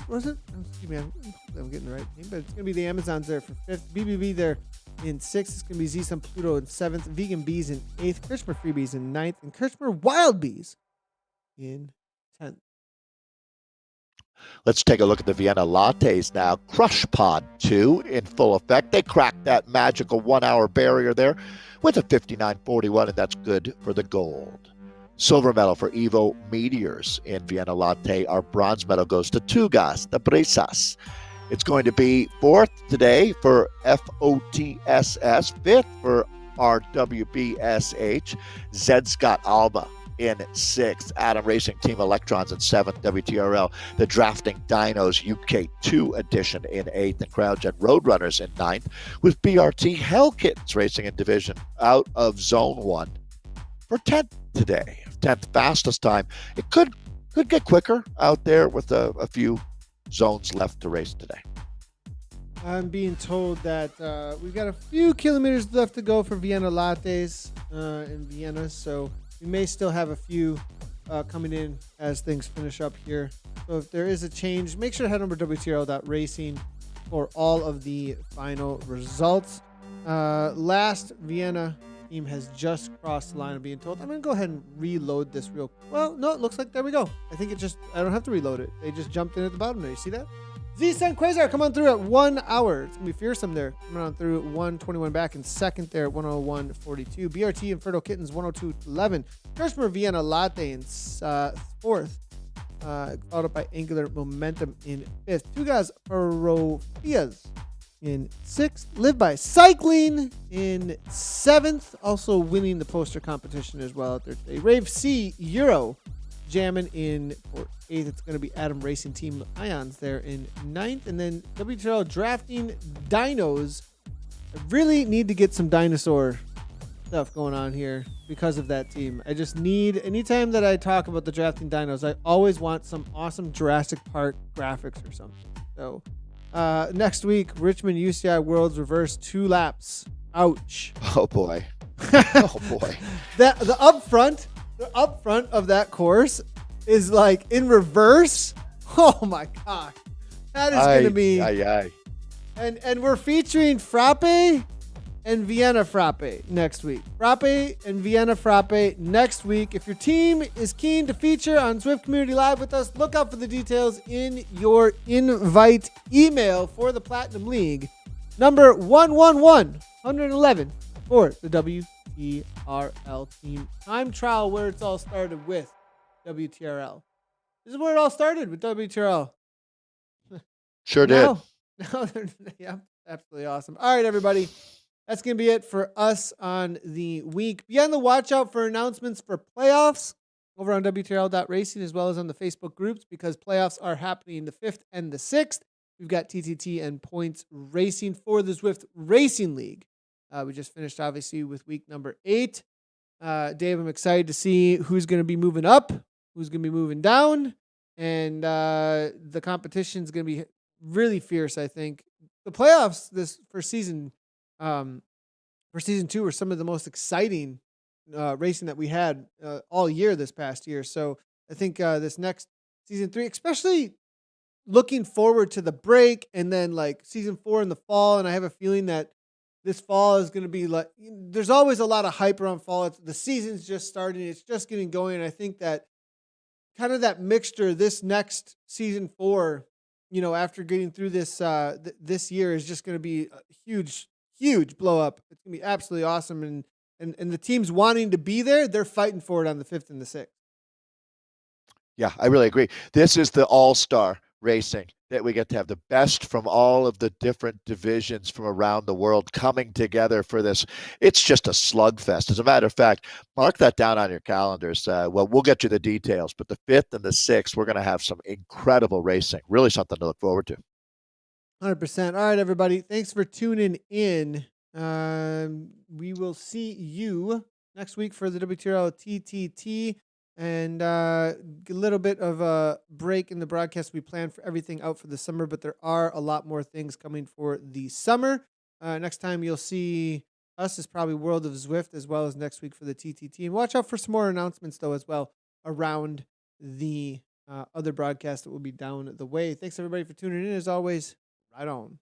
was it? Excuse me, I'm getting the right team, but it's going to be the Amazons there for 5th. BBB there in 6th. It's going to be Z-Sun Pluto in 7th. Vegan Bees in 8th. Kirchner Freebies in 9th. And Kirchner Wild Bees in 10th. Let's take a look at the Vienna Lattes now. Crush Pod 2 in full effect. They cracked that magical 1 hour barrier there with a 59.41, and that's good for the gold. Silver medal for Evo Meteors in Vienna Latte. Our bronze medal goes to Tugas, the Brisas. It's going to be 4th today for FOTSS, 5th for RWBSH, Zed Scott Alba in 6th, Adam Racing Team Electrons in 7th, WTRL, the Drafting Dinos UK2 edition in 8th, and CrowdJet Roadrunners in 9th, with BRT Hell Kittens racing in division out of Zone 1 for 10th today. 10th fastest time. It could get quicker out there with a few zones left to race today. I'm being told that we've got a few kilometers left to go for Vienna Lattes in Vienna, so we may still have a few coming in as things finish up here. So if there is a change, make sure to head over to WTRL.racing for all of the final results. Last Vienna team has just crossed the line, I'm being told. I'm going to go ahead and reload this real quick. Well, no, it looks like there we go. I think I don't have to reload it. They just jumped in at the bottom there. You see that? Z-Sun Quasar, come on through at 1 hour. It's going to be fearsome there. Coming on through at 1:21 back in 2nd there at 1:01:42. BRT and Fertile Kittens 1:02:11. Kirchner Vienna Latte in 4th. Followed up by Angular Momentum in 5th. Two guys, Arofias in 6th. Live by Cycling in 7th. Also winning the poster competition as well out there today. Rave C Euro jamming in for 8th. It's going to be Adam Racing Team Ions there in 9th. And then WTRL drafting dinos. I really need to get some dinosaur stuff going on here because of that team. I just need, anytime that I talk about the drafting dinos, I always want some awesome Jurassic Park graphics or something. So next week, Richmond UCI Worlds reverse 2 laps. Ouch. Oh boy. Oh boy. The upfront of that course is like in reverse. Oh my god. That is going to be. And we're featuring Frappe and Vienna Frappe next week. Frappe and Vienna Frappe next week. If your team is keen to feature on Zwift Community Live with us, look out for the details in your invite email for the Platinum League. Number 111 for the WTRL team time trial, where it's all started with WTRL. This is where it all started with WTRL. Sure did. Yeah, absolutely awesome. All right, everybody. That's going to be it for us on the week. Be on the watch out for announcements for playoffs over on WTRL.racing as well as on the Facebook groups, because playoffs are happening the 5th and the 6th. We've got TTT and points racing for the Zwift Racing League. We just finished, obviously, with week number 8. Dave, I'm excited to see who's going to be moving up, who's going to be moving down, and the competition is going to be really fierce, I think. The playoffs for season 2 were some of the most exciting racing that we had all year this past year. So I think this next season 3, especially looking forward to the break and then like season 4 in the fall. And I have a feeling that this fall is going to be like, there's always a lot of hype around fall. The season's just starting. It's just getting going. And I think that kind of that mixture, this next season 4, after getting through this, this year is just going to be a huge blow up. It's going to be absolutely awesome. And the teams wanting to be there, they're fighting for it on the 5th and the 6th. Yeah, I really agree. This is the all-star racing that we get to have, the best from all of the different divisions from around the world coming together for this. It's just a slugfest. As a matter of fact, mark that down on your calendars. We'll get you the details, but the 5th and the 6th, we're going to have some incredible racing. Really something to look forward to. 100%. All right, everybody. Thanks for tuning in. We will see you next week for the WTRL TTT, and a little bit of a break in the broadcast. We plan for everything out for the summer, but there are a lot more things coming for the summer. Next time you'll see us is probably World of Zwift, as well as next week for the TTT. And watch out for some more announcements, though, as well, around the other broadcasts that will be down the way. Thanks, everybody, for tuning in. As always, right on.